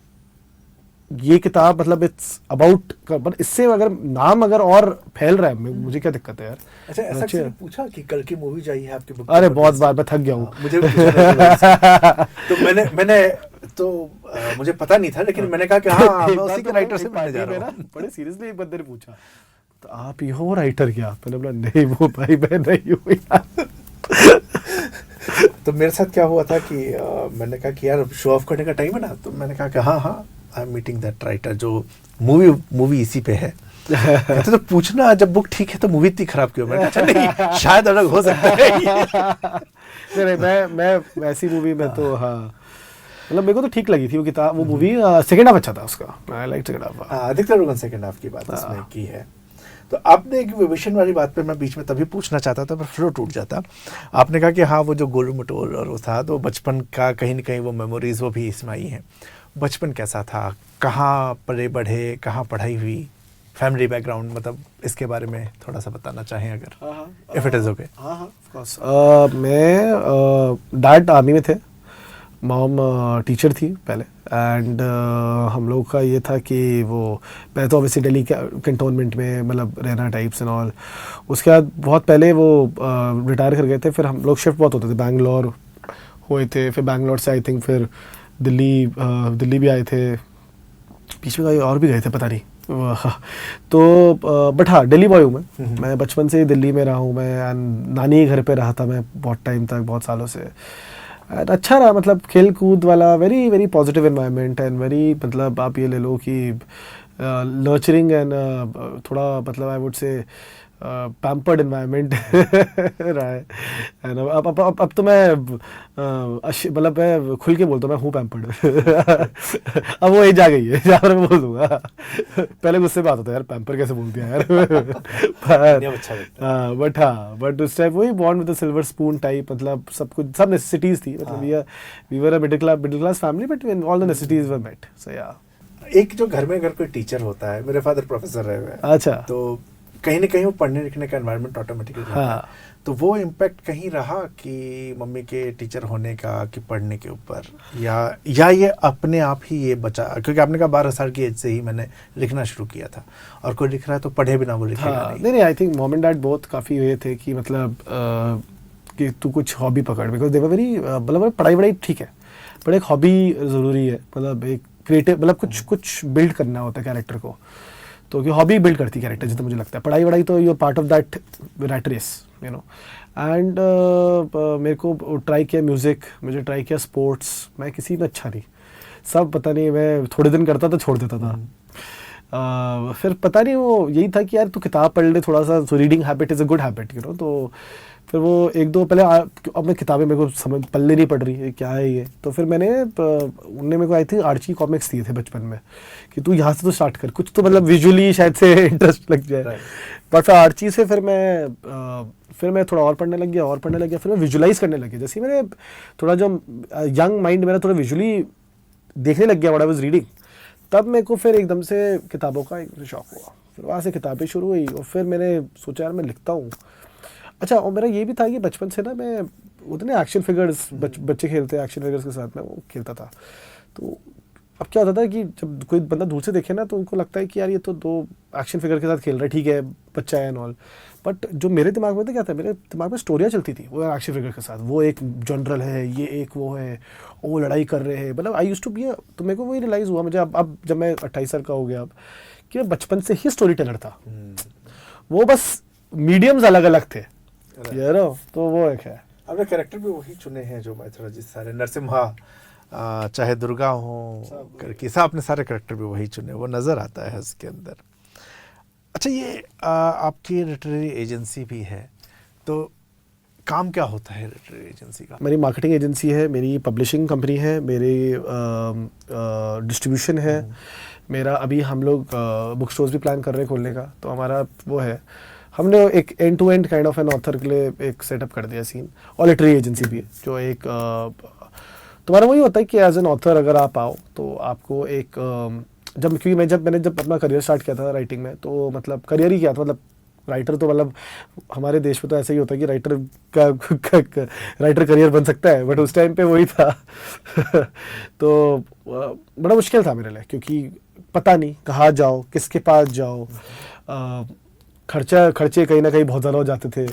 ये किताब मतलब इट्स अबाउट, पर इससे अगर नाम अगर और फैल रहा है मुझे क्या दिक्कत है यार। अच्छा, ऐसा किसी ने पूछा कि कल की मूवी चाहिए है आपकी बुक? अरे बहुत बार, मैं थक गया हूँ। मुझे भी पूछा तो मैंने तो मुझे पता नहीं था, लेकिन मैंने कहा कि हाँ मैं उसी के राइटर से मिलने जा रहा हूँ। बड़े सीरियसली एक बंदे ने पूछा तो आप ये हो राइटर क्या, मैंने बोला नहीं वो भाई मैं नहीं हूँ यार। तो मेरे साथ क्या हुआ था कि मैंने कहा कि यार शो ऑफ करने का टाइम है ना, तो मैंने कहा कि हाँ I am meeting that writer जो मूवी इसी पे है। कहते तो पूछना जब बुक ठीक है तो मूवी इतनी खराब क्यों? मैंने कहा नहीं शायद अलग हो सकता है। नहीं मैं ऐसी मूवी में तो हाँ, मतलब मेरे को तो ठीक लगी थी वो किताब, वो मूवी। सेकंड हाफ अच्छा था उसका, आई लाइक सेकंड हाफ। अधिकतर लोगों ने सेकंड हाफ की बात इसमें की है। तो आपने एक विवेशन वाली बात पे मैं बीच में तभी पूछना चाहता था, पर फ्लो टूट जाता। आपने कहा कि हाँ वो जो गोलू मटोल और वो था, तो बचपन का कहीं ना कहीं वो मेमोरीज वो भी इसमें आई हैं। बचपन कैसा था, कहाँ पले बढ़े, कहाँ पढ़ाई हुई, फैमिली बैकग्राउंड, मतलब इसके बारे में थोड़ा सा बताना चाहें अगर, इफ इट इज ओके। हाँ ऑफ कोर्स। मैं डैड आर्मी में थे, मॉम टीचर थी पहले, एंड हम लोग का ये था कि वो पहले तो ऑब्वियसली दिल्ली कैंटोनमेंट में मतलब रहना टाइप्स एंड ऑल। उसके बाद बहुत पहले वो रिटायर कर गए थे, फिर हम लोग शिफ्ट बहुत होते थे, बैंगलोर हुए थे, फिर बैंगलोर से आई थिंक फिर दिल्ली भी आए थे, बीच में कहीं और भी गए थे पता नहीं। तो बट हाँ दिल्ली बॉय हूँ मैं बचपन से ही दिल्ली में रहा हूँ मैं, नानी के घर पे रहा था मैं बहुत टाइम तक, बहुत सालों से। अच्छा रहा, मतलब खेल कूद वाला very very positive environment, and very मतलब आप ये ले लो कि नर्चरिंग एंड थोड़ा मतलब आई वुड से पैम्पर्ड एनवायरनमेंट रहा है। अब तो मैं मतलब मैं खुल के बोलता हूँ मैं हूँ पैम्पर्ड। अब वो एज आ गई है जहाँ पर मैं बोल दूंगा। पहले गुस्से में आता था यार पैम्पर कैसे बोल दिया यार। बट उस टाइप वही born with the silver spoon type, मतलब सब कुछ, सब नेसेसिटीज थी, मतलब we were a middle class family but all the necessities were met. So या एक जो घर में अगर कोई टीचर होता है, मेरे फादर प्रोफेसर रहे हुए हैं, अच्छा, तो कहीं ना कहीं वो पढ़ने लिखने का एनवायरनमेंट ऑटोमेटिकली रहता है। तो वो इम्पैक्ट कहीं रहा कि मम्मी के टीचर होने का, कि पढ़ने के ऊपर, या ये अपने आप ही ये बचा? क्योंकि आपने कहा 12 साल की एज से ही मैंने लिखना शुरू किया था, और कोई लिख रहा है तो पढ़े बिना वो लिखेगा नहीं। I think mom and dad both काफ़ी ये थे कि मतलब कि तू कुछ हॉबी पकड़, बिकॉज दे वर वेरी, मतलब पढ़ाई ठीक है पर एक हॉबी ज़रूरी है, मतलब एक क्रिएटिव, मतलब कुछ बिल्ड करना होता है कैरेक्टर को, तो कि हॉबी बिल्ड करती है कैरेक्टर, जितना मुझे लगता है। पढ़ाई तो you are part of that rat race, you know. And मेरे को ट्राई किया म्यूज़िक, मुझे ट्राई किया स्पोर्ट्स, मैं किसी में अच्छा नहीं, सब पता नहीं, मैं थोड़े दिन करता था छोड़ देता था। फिर पता नहीं वो यही था कि यार तू किताब पढ़ ले थोड़ा सा, reading habit is a good habit, you know. तो फिर वो एक दो पहले अब मैं किताबें मेरे को समझ पल्ले नहीं पड़ रही है क्या है ये, तो फिर मैंने उनने मेरे को आई थिंक आर्ची कॉमिक्स दिए थे बचपन में कि तू यहाँ से तो स्टार्ट कर, कुछ तो मतलब विजुअली शायद से इंटरेस्ट लग जाए। बट फिर आर्ची से फिर मैं थोड़ा और पढ़ने लग गया, फिर मैं विजुअलाइज करने लग गया। जैसे मेरे थोड़ा जो यंग माइंड मेरा थोड़ा विजुअली देखने लग गया व्हाट आई वाज रीडिंग, तब मेरे को फिर एकदम से किताबों का एक शौक हुआ, फिर वहाँ से किताबें शुरू हुई, और फिर मैंने सोचा यार मैं लिखता हूँ। अच्छा, और मेरा ये भी था कि बचपन से ना मैं उतने एक्शन फिगर्स बच्चे खेलते हैं एक्शन फिगर्स के साथ, मैं वो खेलता था। तो अब क्या होता था कि जब कोई बंदा दूर से देखे ना तो उनको लगता है कि यार ये तो दो एक्शन फिगर के साथ खेल रहा है, ठीक है बच्चा है एंड ऑल, बट जो मेरे दिमाग में था क्या था, मेरे दिमाग में स्टोरियाँ चलती थी वो एक्शन फिगर के साथ, वो एक जनरल है, ये एक वो है, वो लड़ाई कर रहे हैं, मतलब आई यूज्ड टू बी, तो मेरे को वही रियलाइज़ हुआ मुझे अब जब मैं 28 साल का हो गया अब, कि मैं बचपन से ही स्टोरी टेलर था, वो बस मीडियम्स अलग अलग थे यार, तो वो एक है। आपने कैरेक्टर भी वही चुने हैं जो माइथोलॉजी सारे, नरसिम्हा चाहे दुर्गा हो करके सब, आपने सारे कैरेक्टर भी वही चुने, वो नज़र आता है इसके अंदर। अच्छा, ये आपकी लिटरेरी एजेंसी भी है, तो काम क्या होता है लिटरेरी एजेंसी का? मेरी मार्केटिंग एजेंसी है, मेरी पब्लिशिंग कंपनी है, मेरी डिस्ट्रीब्यूशन है, मेरा अभी हम लोग बुक स्टोर्स भी प्लान कर रहे हैं खोलने का, तो हमारा वो है, हमने एक end to end kind of an author के लिए एक सेटअप कर दिया सीन, और लिटरेरी एजेंसी भी है जो एक तुम्हारा वही होता है कि एज एन ऑथर अगर आप आओ तो आपको एक क्योंकि मैंने जब अपना करियर स्टार्ट किया था राइटिंग में, तो मतलब करियर ही क्या था, मतलब राइटर तो मतलब हमारे देश में तो ऐसा ही होता है कि राइटर करियर बन सकता है, बट उस टाइम पे वही था तो बड़ा मुश्किल था मेरे लिए, क्योंकि पता नहीं कहाँ जाओ, किसके पास जाओ, खर्चे कहीं ना कहीं बहुत ज़्यादा हो जाते थे,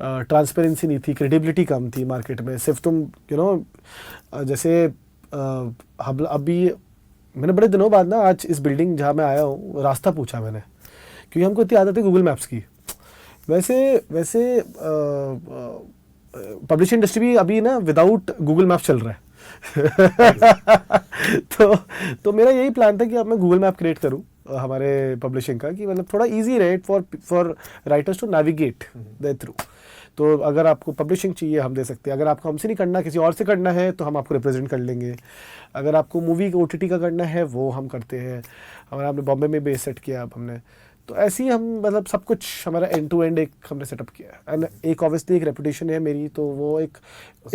ट्रांसपेरेंसी नहीं थी, क्रेडिबिलिटी कम थी मार्केट में, सिर्फ तुम जैसे अभी मैंने बड़े दिनों बाद ना आज इस बिल्डिंग जहाँ मैं आया हूँ रास्ता पूछा मैंने, क्योंकि हमको इतनी आदत है गूगल मैप्स की। वैसे पब्लिशिंग इंडस्ट्री भी अभी ना विदाउट गूगल मैप चल रहा है तो मेरा यही प्लान था कि अब मैं गूगल मैप क्रिएट करूँ हमारे पब्लिशिंग का, कि मतलब थोड़ा इजी रहे for writers to navigate the through. तो अगर आपको पब्लिशिंग चाहिए हम दे सकते हैं, अगर आपको हमसे नहीं करना किसी और से करना है तो हम आपको रिप्रेजेंट कर लेंगे, अगर आपको मूवी OTT का करना है वो हम करते हैं, हमारा आपने बॉम्बे में बेस सेट किया अब हमने, तो ऐसे ही हम मतलब सब कुछ हमारा एंड टू एंड एक हमने सेटअप किया, एंड एक ऑब्वियसली एक रेपुटेशन है मेरी, तो वो एक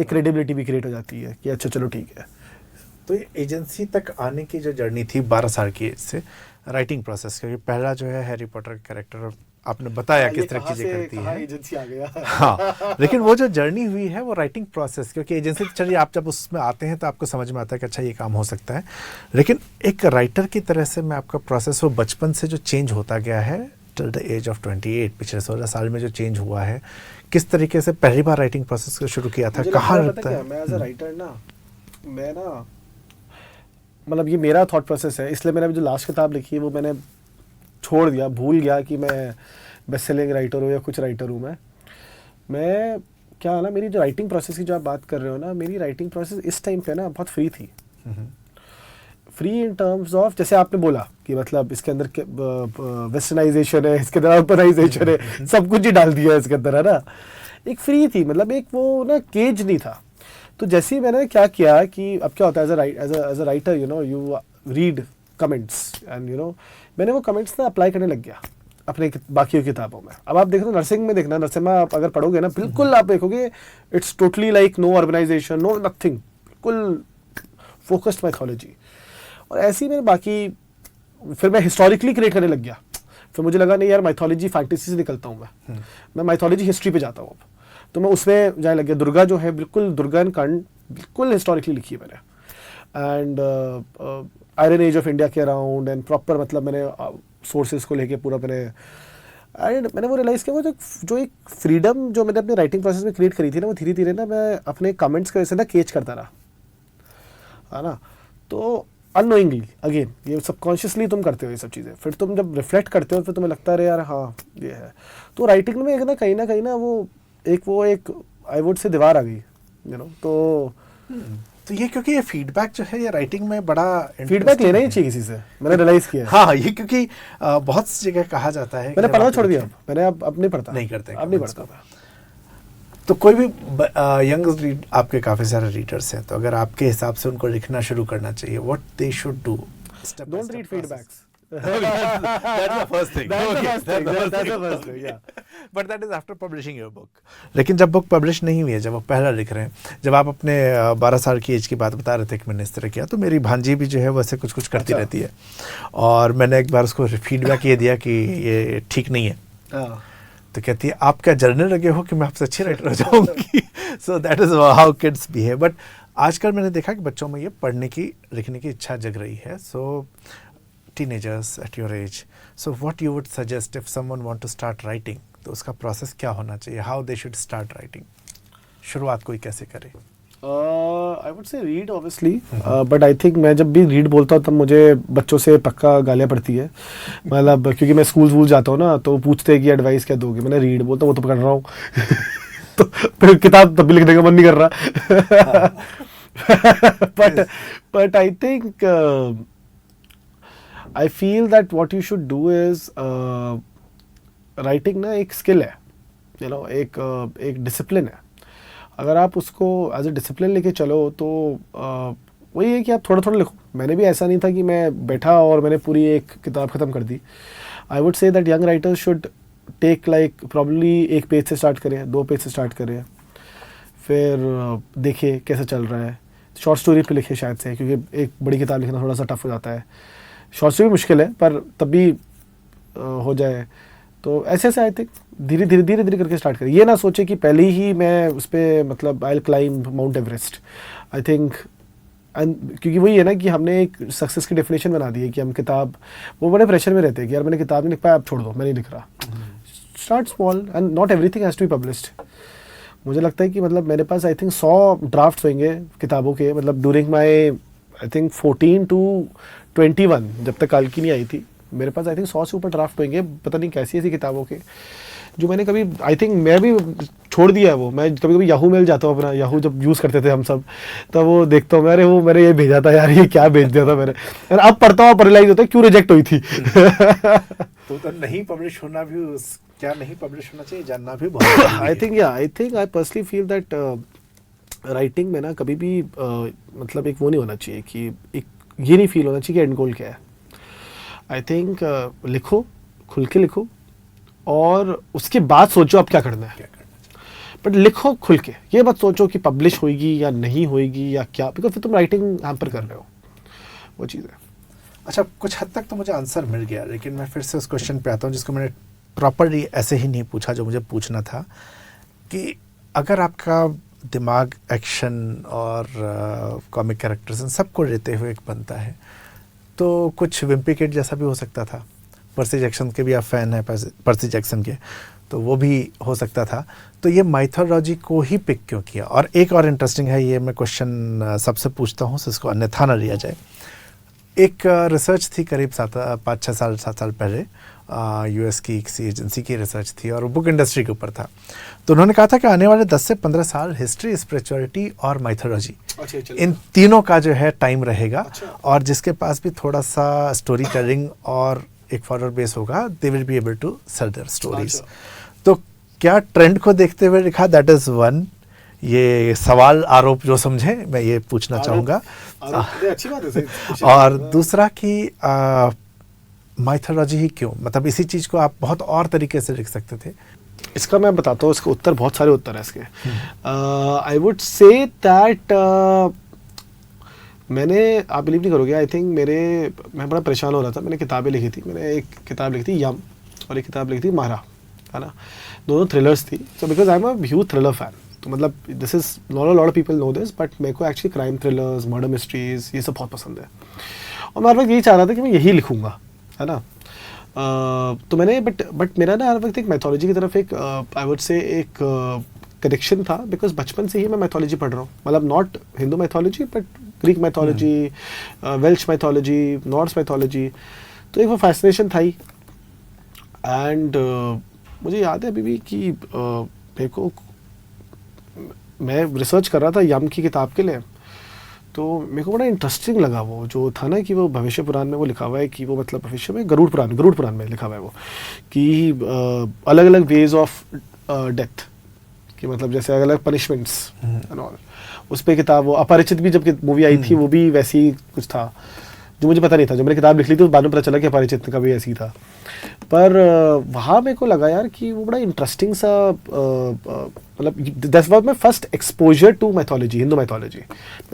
क्रेडिबिलिटी भी क्रिएट हो जाती है कि अच्छा चलो ठीक है। तो ये एजेंसी तक आने की जो जर्नी थी 12 साल की एज से, राइटिंग प्रोसेस, क्योंकि पहला जो है हैरी पॉटर का कैरेक्टर आपने बताया किस तरह की चीजें करती है, एजेंसी आ गया हाँ, लेकिन वो जो जर्नी हुई है वो राइटिंग प्रोसेस, क्योंकि एजेंसी चलिए आप जब उसमें आते हैं तो आपको समझ में आता है कि अच्छा ये काम हो सकता है, लेकिन एक राइटर की तरह से मैं आपका प्रोसेस वो बचपन से जो चेंज होता गया है टिल द एज ऑफ 28, पिछले 16 साल में जो चेंज हुआ है, किस तरीके से पहली बार राइटिंग प्रोसेस को शुरू किया था, कहाँ रहता है? मैं एज अ राइटर मैं ना मतलब ये मेरा थॉट प्रोसेस है, इसलिए मैंने अभी जो लास्ट किताब लिखी है वो मैंने छोड़ दिया, भूल गया कि मैं बेस्ट सेलिंग राइटर हूँ या कुछ राइटर हूँ। मैं क्या है ना, मेरी जो राइटिंग प्रोसेस की जो आप बात कर रहे हो ना, मेरी राइटिंग प्रोसेस इस टाइम पे ना बहुत फ्री थी, फ्री इन टर्म्स ऑफ जैसे आपने बोला कि मतलब इसके अंदर वेस्टर्नाइजेशन है, इसके अंदर अर्बनाइजेशन है, सब कुछ ही डाल दिया है इसके अंदर, है ना, एक फ्री थी, मतलब एक वो ना केज नहीं था। तो जैसे ही मैंने क्या किया कि अब क्या होता है as a writer, you read comments and मैंने वो कमेंट्स ना अप्लाई करने लग गया अपने बाकी किताबों में। अब आप देखो नर्सिंग में देखना, नरसिम्हा आप अगर पढ़ोगे ना बिल्कुल आप देखोगे it's totally like no urbanisation, no nothing, बिल्कुल फोकस्ड माइथोलॉजी। और ऐसे ही मैंने बाकी फिर मैं हिस्टोरिकली क्रिएट करने लग गया, फिर मुझे लगा नहीं यार माइथोलॉजी फैंटेसी से निकलता हूँ मैं माइथोलॉजी हिस्ट्री पे जाता हूँ अब, तो मैं उसमें जाने लग गया। दुर्गा जो है बिल्कुल दुर्गा एंड कर्ण बिल्कुल हिस्टोरिकली लिखी है मैंने, and iron age of India के अराउंड एंड प्रॉपर, मतलब मैंने सोर्सेज को लेके पूरा मैंने वो रियलाइज़ किया वो जो एक फ्रीडम जो मैंने अपने राइटिंग प्रोसेस में क्रिएट करी थी ना, वो धीरे धीरे ना मैं अपने कमेंट्स की वजह से ना केच करता रहा, है ना। तो अननोइंगली अगेन ये सबकॉन्शियसली तुम करते हो ये सब चीज़ें, फिर तुम जब रिफ्लेक्ट करते हो फिर तुम्हें लगता है यार हाँ ये है। तो राइटिंग में एक ना कहीं ना वो एक आई वुड से दीवार आ गई, तो ये क्योंकि ये फीडबैक जो है ये राइटिंग में बड़ा फीडबैक लेना ही चाहिए किसी से, मैंने रियलाइज किया। हाँ, ये क्योंकि बहुत सी जगह कहा जाता है, मैंने पढ़ना छोड़ दिया, मैंने अब नहीं पढ़ता, नहीं करते, अब नहीं पढ़ता। तो कोई भी यंग आपके काफी सारे रीडर्स हैं, तो अगर आपके हिसाब से उनको लिखना शुरू करना चाहिए, what they should do? Don't read feedbacks. That's the first thing. That's the first thing, yeah. But that is after publishing your book. लेकिन जब बुक पब्लिश नहीं हुई है, जब आप पहला लिख रहे हैं, जब आप अपने 12 साल की एज की बात बता रहे थे कि मैंने इस तरह किया, तो मेरी भांजी भी जो है वैसे कुछ करती रहती है, और मैंने एक बार उसको फीडबैक ये दिया कि ये ठीक नहीं है, तो कहती है आप क्या जर्नल लगे हो कि मैं आपसे अच्छी राइटर हो जाऊंगी? So that is how kids behave. But आजकल मैंने देखा कि बच्चों में ये पढ़ने की लिखने की इच्छा जग रही है. So teenagers at your age, so what you would suggest if someone want to start writing, तो उसका प्रोसेस क्या होना चाहिए, how they should start writing, शुरुआत कोई कैसे करे? I would say read obviously, but I think मैं जब भी रीड बोलता हूँ तब मुझे बच्चों से पक्का गालियाँ पड़ती है. मतलब क्योंकि मैं स्कूल जाता हूँ ना, तो पूछते हैं कि एडवाइस क्या दोगे. मैंने रीड बोलता हूँ, वो तो पढ़ रहा हूँ. तो फिर किताब तब भी लिखने का मन नहीं कर रहा. But I think I feel that what you should do is, writing ना एक स्किल है, यू नो, एक डिसिप्लिन है. अगर आप उसको एज ए डिसिप्लिन लेके चलो तो वही है कि आप थोड़ा थोड़ा लिखो. मैंने भी ऐसा नहीं था कि मैं बैठा और मैंने पूरी एक किताब ख़त्म कर दी. I would say that young writers should take like probably 1 page से स्टार्ट करें, 2 पेज से स्टार्ट करें, फिर देखिए कैसे चल रहा है. शॉर्ट स्टोरी पे लिखे शायद से, क्योंकि एक बड़ी किताब लिखना थोड़ा सा टफ हो जाता है. शॉर्ट स्टोरी मुश्किल है पर तब भी हो जाए. तो ऐसे ऐसे आई थिंक धीरे धीरे करके स्टार्ट करें. ये ना सोचे कि पहले ही मैं उस पर मतलब I will climb mount Everest. I think and क्योंकि वही है ना कि हमने एक सक्सेस की डेफिनेशन बना दी है कि हम किताब, वो बड़े प्रेशर में रहते हैं कि यार मैंने किताब नहीं लिख पाया, अब छोड़ दो, मैं नहीं लिख रहा. Start small and not everything has to be published. मुझे लगता है कि मतलब मेरे पास आई थिंक 100 ड्राफ्ट होंगे किताबों के, मतलब during my I think 14 to 21, जब तक काल की नहीं आई थी, मेरे पास आई थिंक 100 से ऊपर ड्राफ्ट होंगे. पता नहीं कैसी ऐसी किताबों के जो मैंने कभी, आई थिंक मैं भी छोड़ दिया है वो. मैं कभी कभी याहू मेल जाता हूँ, अपना याहू जब यूज़ करते थे हम सब, तब वो देखता हूँ, अरे वो मैंने ये भेजा था यार, ये क्या भेज दिया था मैंने. यार अब पढ़ता हूँ, रियलाइज होता है क्यों रिजेक्ट हुई थी. तो नहीं पब्लिश होना भी, क्या नहीं पब्लिश होना चाहिए जानना भी बहुत. I think I personally feel that writing में ना कभी भी मतलब एक वो नहीं होना चाहिए कि एक ये नहीं फील होना चाहिए कि एंड गोल क्या है. आई थिंक लिखो, खुल के लिखो, और उसके बाद सोचो आप क्या करना है. बट लिखो खुल के, ये मत सोचो कि पब्लिश होएगी या नहीं होएगी या क्या, बिकॉज फिर तुम राइटिंग हैम्पर कर रहे हो. वो चीज़ है. अच्छा, कुछ हद तक तो मुझे आंसर मिल गया, लेकिन मैं फिर से उस क्वेश्चन पे आता हूँ जिसको मैंने प्रॉपरली ऐसे ही नहीं पूछा जो मुझे पूछना था, कि अगर आपका दिमाग एक्शन और कॉमिक कैरेक्टर्स इन सबको लेते हुए एक बनता है, तो कुछ विम्पी किड जैसा भी हो सकता था. पर्सी जैक्सन के भी आप फ़ैन हैं, पर्सी जैक्सन के, तो वो भी हो सकता था. तो ये माइथोलॉजी को ही पिक क्यों किया? और एक और इंटरेस्टिंग है, ये मैं क्वेश्चन सबसे पूछता हूँ, तो इसको अन्यथा न लिया जाए. एक रिसर्च थी करीब 7 साल पहले, यूएस की किसी एजेंसी की रिसर्च थी, और वो बुक इंडस्ट्री के ऊपर था. तो उन्होंने कहा था कि आने वाले 10 से 15 साल हिस्ट्री, स्पिरिचुअलिटी और माइथोलॉजी, इन तीनों का जो है टाइम रहेगा. और जिसके पास भी थोड़ा सा स्टोरी टेलिंग और एक फॉरवर्ड बेस होगा, they will be able to sell their stories. तो क्या ट्रेंड को देखते हुए लिखा? That is one. ये सवाल आरोप जो समझे, मैं ये पूछना चाहूँगा. अच्छी बात है. और दूसरा कि माइथोलॉजी ही क्यों? मतलब इसी चीज़ को आप बहुत और तरीके से लिख सकते थे. इसका मैं बताता हूँ, इसका उत्तर, बहुत सारे उत्तर है इसके. आई वुड से दैट मैंने, आप बिलीव नहीं करोगे, आई थिंक मैं बड़ा परेशान हो रहा था. मैंने किताबें लिखी थी. मैंने एक किताब लिखी थी यम, और एक किताब लिखी थी मारा, है ना. दोनों थ्रिलर्स थी. So because I am a huge thriller fan, तो मतलब this is not a lot of people know this, but मेरे को actually crime thrillers, murder mysteries, ये सब बहुत पसंद है. और मैं हर वक्त यही चाह रहा था कि मैं यही लिखूंगा, है ना. तो मैंने बट मेरा ना हर वक्त एक मैथोलॉजी की तरफ एक आई वुड से एक कनेक्शन था, बिकॉज बचपन से ही मैं मैथोलॉजी पढ़ रहा हूँ. मतलब not Hindu mythology, but Greek mythology, Welsh mythology, Norse mythology. तो एक वो फैसिनेशन था ही. एंड मुझे याद है अभी भी कि मेरे को, मैं रिसर्च कर रहा था यम की किताब के लिए, तो मेरे को बड़ा इंटरेस्टिंग लगा वो जो था ना, कि वो भविष्य पुराण में वो लिखा हुआ है कि वो मतलब भविष्य में गरुड़ पुराण में लिखा हुआ है वो, कि अलग अलग वेज ऑफ डेथ, कि मतलब जैसे अलग अलग पनिशमेंट्स एंड ऑल. उस पर किताब, वो अपरिचित भी जब मूवी आई थी, वो भी वैसी ही कुछ था, जो मुझे पता नहीं था. जो मैंने किताब लिख ली थी तो बाद में पता चला कि अपरिचित का भी ऐसी था. पर वहाँ मेरे को लगा यार कि वो बड़ा इंटरेस्टिंग सा, मतलब that's was my first exposure to mythology, Hindu mythology.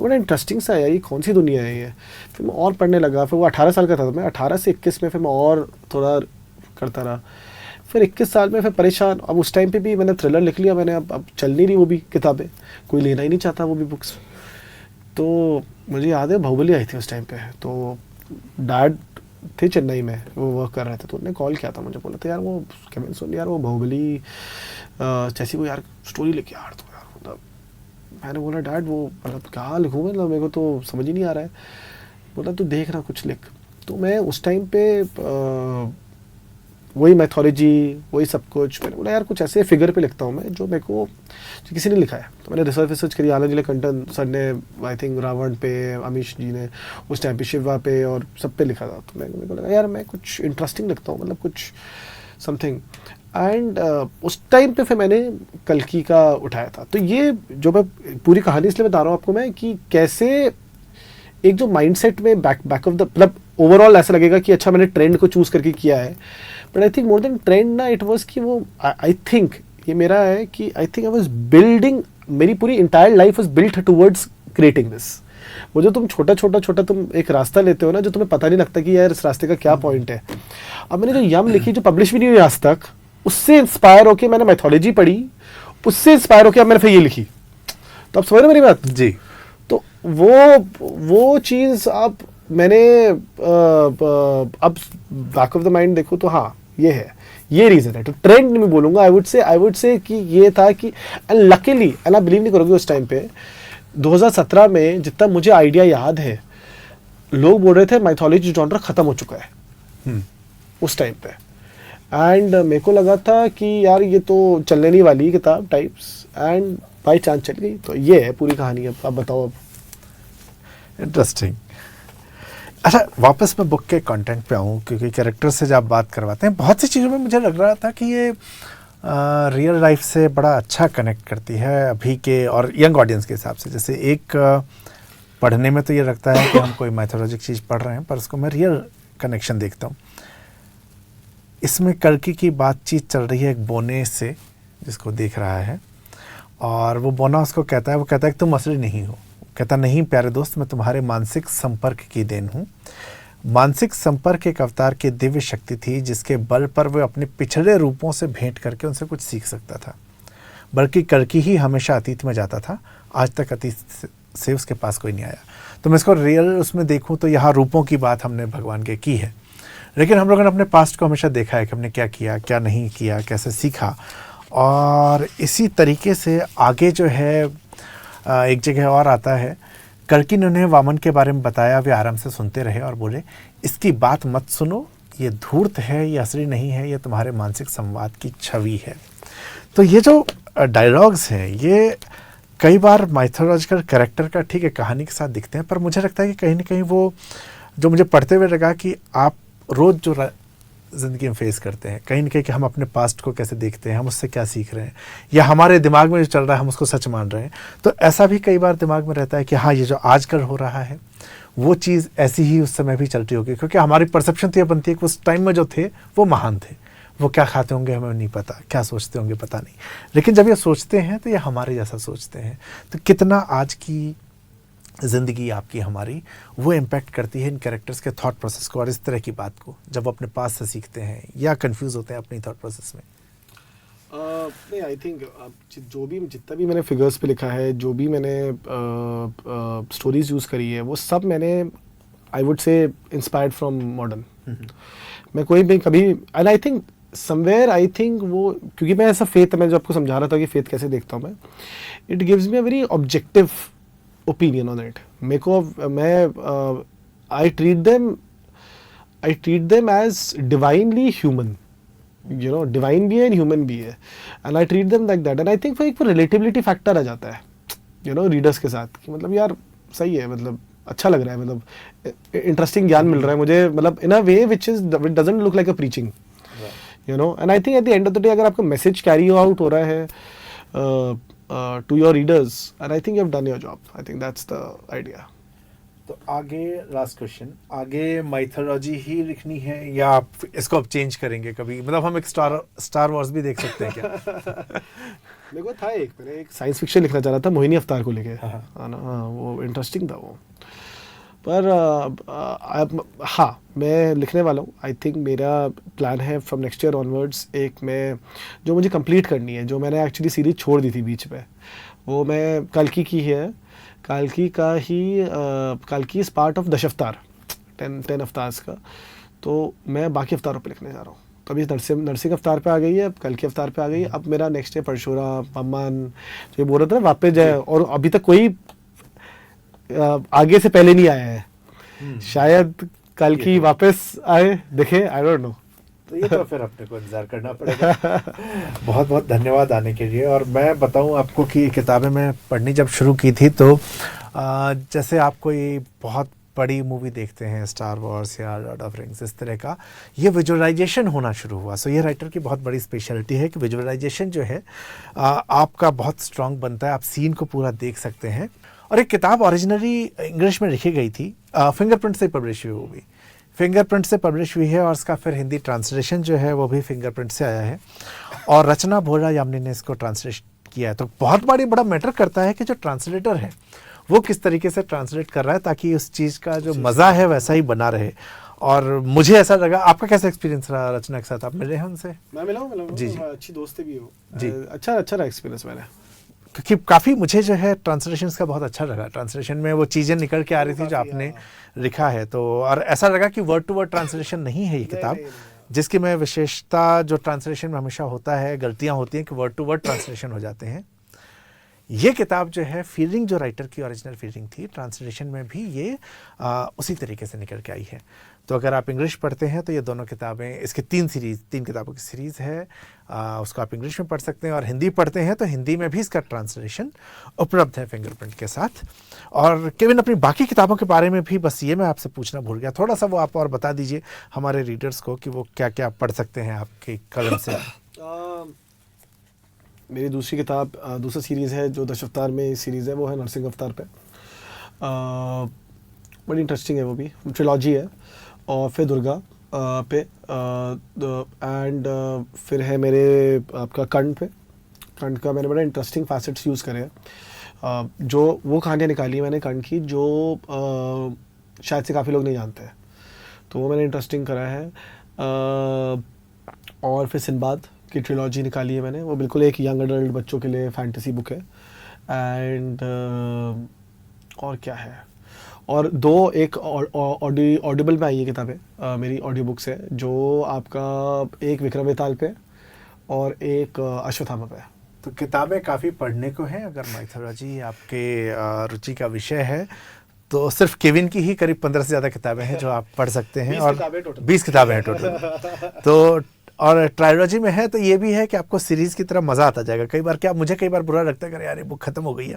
बड़ा इंटरेस्टिंग सा है, ये कौन सी दुनिया है ये. फिर मैं और पढ़ने लगा. फिर वो 18 साल का था, मैं 18 से 21 में फिर मैं और थोड़ा करता रहा. फिर 21 साल में फिर परेशान। अब उस टाइम पे भी मैंने थ्रिलर लिख लिया मैंने, अब चल नहीं रही वो भी किताबें, कोई लेना ही नहीं चाहता वो भी बुक्स। तो मुझे याद है बाहुबली आई थी उस टाइम पे, तो डैड थे चेन्नई में, वो वर्क कर रहे थे, तो उन्होंने कॉल किया था मुझे, बोला था यार वो केविन सुन यार वो बाहुबली जैसी को यार स्टोरी लिखी यार तो यार, मतलब मैंने बोला डैड वो मतलब क्या लिखूँ, मतलब मेरे को तो समझ ही नहीं आ रहा है। बोला तू देख ना कुछ लिख। तो मैं उस टाइम पे वही मैथोलॉजी वही सब कुछ, मैंने बोला यार कुछ ऐसे फिगर पे लिखता हूँ मैं जो मेरे को जो किसी ने लिखा है। तो मैंने रिसर्च करी, आनंद नीलकंठन सर ने आई थिंक रावण पे, अमीश जी ने उस टाइम पे शिवा पे और सब पे लिखा था। तो मेरे को लगा यार मैं कुछ इंटरेस्टिंग लिखता हूँ, मतलब कुछ समथिंग। एंड उस टाइम पे फिर मैंने कल्कि का उठाया था। तो ये जो मैं पूरी कहानी इसलिए बता रहा हूँ आपको मैं कि कैसे एक जो माइंडसेट में बैक ऑफ द, मतलब ओवरऑल ऐसा लगेगा कि अच्छा मैंने ट्रेंड को चूज करके किया है, but I think more than trend ना इट वाज कि वो आई थिंक ये मेरा है कि I think I was building, मेरी पूरी entire life was built towards creating this. वो जो तुम छोटा तुम एक रास्ता लेते हो ना, जो तुम्हें पता नहीं लगता कि यार इस रास्ते का क्या पॉइंट है। अब मैंने जो यम लिखी जो पब्लिश भी नहीं हुई आज तक, उससे इंस्पायर होकर मैंने मैथोलॉजी पढ़ी, उससे इंस्पायर होकर अब मैंने फिर ये लिखी। तो आप समझ रहे हो मेरी बात जी। तो वो चीज़ अब मैंने अब बैक ऑफ द माइंड देखो तो हाँ ये है, ये रीज़न है। तो ट्रेंड नहीं बोलूँगा, आई वुड से कि ये था कि एंड लकीली, एंड आप बिलीव नहीं करोगे उस टाइम पे 2017 में जितना मुझे आइडिया याद है, लोग बोल रहे थे माइथोलॉजी जॉनर खत्म हो चुका है उस टाइम पे। एंड मेरे को लगा था कि यार ये तो चलने नहीं वाली किताब टाइप्स, एंड बाई चांस चल गई। तो ये है पूरी कहानी। अब आप बताओ। अब इंटरेस्टिंग। अच्छा, वापस मैं बुक के कंटेंट पे आऊँ, क्योंकि कैरेक्टर से जब आप बात करवाते हैं, बहुत सी चीज़ों में मुझे लग रहा था कि ये रियल लाइफ से बड़ा अच्छा कनेक्ट करती है अभी के और यंग ऑडियंस के हिसाब से। जैसे एक पढ़ने में तो ये लगता है कि हम कोई मैथोलॉजिक चीज़ पढ़ रहे हैं, पर उसको मैं रियल कनेक्शन देखता हूँ। इसमें कल्कि की बातचीत चल रही है एक बोने से जिसको देख रहा है, और वो बोना उसको कहता है कि तुम असली नहीं हो। कहता नहीं प्यारे दोस्त, मैं तुम्हारे मानसिक संपर्क की देन हूँ। मानसिक संपर्क एक अवतार की दिव्य शक्ति थी जिसके बल पर वह अपने पिछड़े रूपों से भेंट करके उनसे कुछ सीख सकता था। बल्कि कल्कि ही हमेशा अतीत में जाता था, आज तक अतीत से उसके पास कोई नहीं आया। तो मैं इसको रियल उसमें देखूँ तो यहाँ रूपों की बात हमने भगवान के की है, लेकिन हम लोगों ने अपने पास्ट को हमेशा देखा है कि हमने क्या किया, क्या नहीं किया, कैसे सीखा। और इसी तरीके से आगे जो है एक जगह और आता है, कल्कि ने उन्हें वामन के बारे में बताया, वे आराम से सुनते रहे और बोले इसकी बात मत सुनो, ये धूर्त है, ये असली नहीं है, ये तुम्हारे मानसिक संवाद की छवि है। तो ये जो डायलॉग्स हैं ये कई बार माइथोलॉजिकल कैरेक्टर का ठीक है कहानी के साथ दिखते हैं, पर मुझे लगता है कि कहीं ना कहीं वो जो मुझे पढ़ते हुए लगा कि आप रोज़ जो ज़िंदगी में फेस करते हैं, कहीं ना कहीं कि हम अपने पास्ट को कैसे देखते हैं, हम उससे क्या सीख रहे हैं, या हमारे दिमाग में जो चल रहा है हम उसको सच मान रहे हैं। तो ऐसा भी कई बार दिमाग में रहता है कि हाँ ये जो आजकल हो रहा है वो चीज़ ऐसी ही उस समय भी चलती होगी, क्योंकि हमारी परसेप्शन तो ये बनती है कि उस टाइम में जो थे वो महान थे, वो क्या खाते होंगे हमें नहीं पता, क्या सोचते होंगे पता नहीं, लेकिन जब ये सोचते हैं तो ये हमारे जैसा सोचते हैं। तो कितना आज की ज़िंदगी आपकी हमारी वो इम्पैक्ट करती है इन कैरेक्टर्स के थॉट प्रोसेस को और इस तरह की बात को, जब अपने पास से सीखते हैं या कंफ्यूज होते हैं अपनी थॉट प्रोसेस में। नहीं आई थिंक जो भी जितना भी मैंने फिगर्स पे लिखा है, जो भी मैंने स्टोरीज यूज़ करी है, वो सब मैंने आई वुड से इंस्पायर्ड फ्रॉम मॉडर्न। मैं कोई भी कभी, and I think somewhere I think वो, क्योंकि मैं ऐसा फेथ, मैं जो आपको समझा रहा था कि फेथ कैसे देखता हूँ मैं, it gives me a very objective opinion on it. मेरे को मैं I treat them as divinely human, you know, divine भी है एंड ह्यूमन भी है, and I treat them like that. And I think वो एक रिलेटिबिलिटी फैक्टर आ जाता है, यू नो, रीडर्स के साथ कि मतलब यार सही है, मतलब अच्छा लग रहा है, मतलब इंटरेस्टिंग ज्ञान मिल रहा है मुझे, मतलब in a way which doesn't look like a preaching, you know. And I think at the end of the day अगर आपका मैसेज कैरी आउट हो रहा है to your readers, and I think you have done your job. I think that's the idea. तो आगे last question, आगे mythology ही लिखनी है या आप इसको अब चेंज करेंगे कभी, मतलब हम एक स्टार वॉर्स भी देख सकते हैं क्या? मेरे को था मैंने एक साइंस फिक्शन लिखना चाह रहा था मोहिनी अवतार को लेके, हाँ ना, हाँ वो इंटरेस्टिंग था वो। पर हाँ, मैं लिखने वाला हूँ। आई थिंक मेरा प्लान है फ्रॉम नेक्स्ट ईयर ऑनवर्ड्स, एक मैं जो मुझे कंप्लीट करनी है, जो मैंने एक्चुअली सीरीज छोड़ दी थी बीच में, वो मैं कल्कि की है। कल्कि का ही कल्कि is part of Dashavatar, 10 avatars का। तो मैं बाकी अवतारों पे लिखने जा रहा हूँ। तो अभी नरसिंह अवतार पे आ गई है, अब कल्कि अवतार पे आ गई है। अब मेरा नेक्स्ट है परशुराम, हनुमान, जो ये बोल रहा था ना वापस जाए, और अभी तक कोई आगे से पहले नहीं आया है। शायद कल्कि वापस आए, देखे, आई डोंट नो। तो ये तो फिर अपने को इंतजार करना पड़ेगा। बहुत बहुत धन्यवाद आने के लिए। और मैं बताऊं आपको कि किताबें मैं पढ़नी जब शुरू की थी तो जैसे आप कोई बहुत बड़ी मूवी देखते हैं, स्टार वॉर्स या लॉर्ड ऑफ रिंग्स, इस तरह का, ये विजुअलाइजेशन होना शुरू हुआ। सो ये राइटर की बहुत बड़ी स्पेशलिटी है कि विजुअलाइजेशन जो है आपका बहुत स्ट्रांग बनता है, आप सीन को पूरा देख सकते हैं। और एक किताब ओरिजिनली इंग्लिश में लिखी गई थी, फिंगरप्रिंट से पब्लिश हुई, वो भी फिंगरप्रिंट से पब्लिश हुई है, और उसका फिर हिंदी ट्रांसलेशन जो है वो भी फिंगरप्रिंट से आया है, और रचना भोला यामिनी ने इसको ट्रांसलेट किया है। तो बहुत बड़ा मैटर करता है कि जो ट्रांसलेटर है वो किस तरीके से ट्रांसलेट कर रहा है, ताकि उस चीज़ का जो मज़ा है वैसा ही बना रहे। और मुझे ऐसा लगा, आपका कैसा एक्सपीरियंस रहा रचना के साथ? आप मिले हैं उनसे? मैं मिला हूँ जी, अच्छी दोस्ती भी हो जी। अच्छा रहा एक्सपीरियंस मैंने, क्योंकि काफ़ी मुझे जो है ट्रांसलेशन का बहुत अच्छा लगा। ट्रांसलेशन में वो चीज़ें निकल के आ रही थी जो आपने लिखा है, तो और ऐसा लगा कि वर्ड टू वर्ड ट्रांसलेशन नहीं है ये किताब, जिसकी मैं विशेषता जो ट्रांसलेशन में हमेशा होता है, गलतियां होती हैं कि वर्ड टू वर्ड ट्रांसलेशन हो जाते हैं। ये किताब जो है, फीलिंग जो राइटर की ओरिजिनल फीलिंग थी, ट्रांसलेशन में भी ये उसी तरीके से निकल के आई है। तो अगर आप इंग्लिश पढ़ते हैं तो ये दोनों किताबें, इसके 3 किताबों की सीरीज़ है, उसको आप इंग्लिश में पढ़ सकते हैं। और हिंदी पढ़ते हैं तो हिंदी में भी इसका ट्रांसलेशन उपलब्ध है फिंगरप्रिंट के साथ। और केविन, अपनी बाकी किताबों के बारे में भी बस ये मैं आपसे पूछना भूल गया, थोड़ा सा वो आप और बता दीजिए हमारे रीडर्स को कि वो क्या क्या पढ़ सकते हैं आपके कलम से। मेरी दूसरी किताब, दूसरा सीरीज़ है जो दशावतार में सीरीज़ है, वो है नरसिंह अवतार पे। बड़ी इंटरेस्टिंग है, वो भी ट्रिलॉजी है। और फिर दुर्गा पे, एंड फिर है मेरे आपका कर्ण पे। कर्ण का मैंने बड़ा इंटरेस्टिंग फैसेट्स यूज़ करे हैं, जो वो कहानियाँ निकाली है मैंने कर्ण की, जो शायद से काफ़ी लोग नहीं जानते हैं, तो वो मैंने इंटरेस्टिंग करा है। और फिर सिंबाद की ट्रिलॉजी निकाली है मैंने, वो बिल्कुल एक यंग अडल्ट बच्चों के लिए फैंटेसी बुक है। एंड और क्या है, और एक ऑडिबल में आई है किताबें, मेरी ऑडियो बुक्स है, जो आपका एक विक्रम वेताल पे और एक अश्वत्थामा पे। तो किताबें काफ़ी पढ़ने को हैं। अगर माइथोलॉजी आपके रुचि का विषय है तो सिर्फ केविन की ही करीब 15 से ज़्यादा किताबें हैं जो आप पढ़ सकते हैं। और 20 किताबें हैं टोटल। तो और ट्रायलॉजी में है तो ये भी है कि आपको सीरीज़ की तरह मज़ा आता जाएगा। मुझे कई बार बुरा लगता है कि यार ये बुक ख़त्म हो गई है,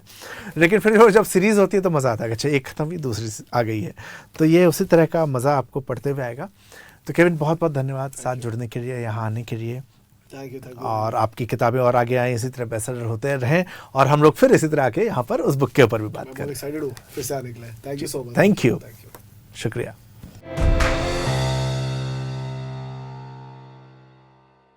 लेकिन फिर जब सीरीज़ होती है तो मज़ा आता है, अच्छा एक ख़त्म हुई दूसरी आ गई है, तो ये उसी तरह का मज़ा आपको पढ़ते हुए आएगा। तो केविन, बहुत बहुत धन्यवाद साथ जुड़ने के लिए, यहाँ आने के लिए। Thank you. और आपकी किताबें और आगे आए, इसी तरह बेस्टसेलर होते रहें, और हम लोग फिर इसी तरह आके यहाँ पर उस बुक के ऊपर भी बात करें। एक्साइटेड हूँ फिर से आने के लिए। Thank you so much. Thank you, शुक्रिया।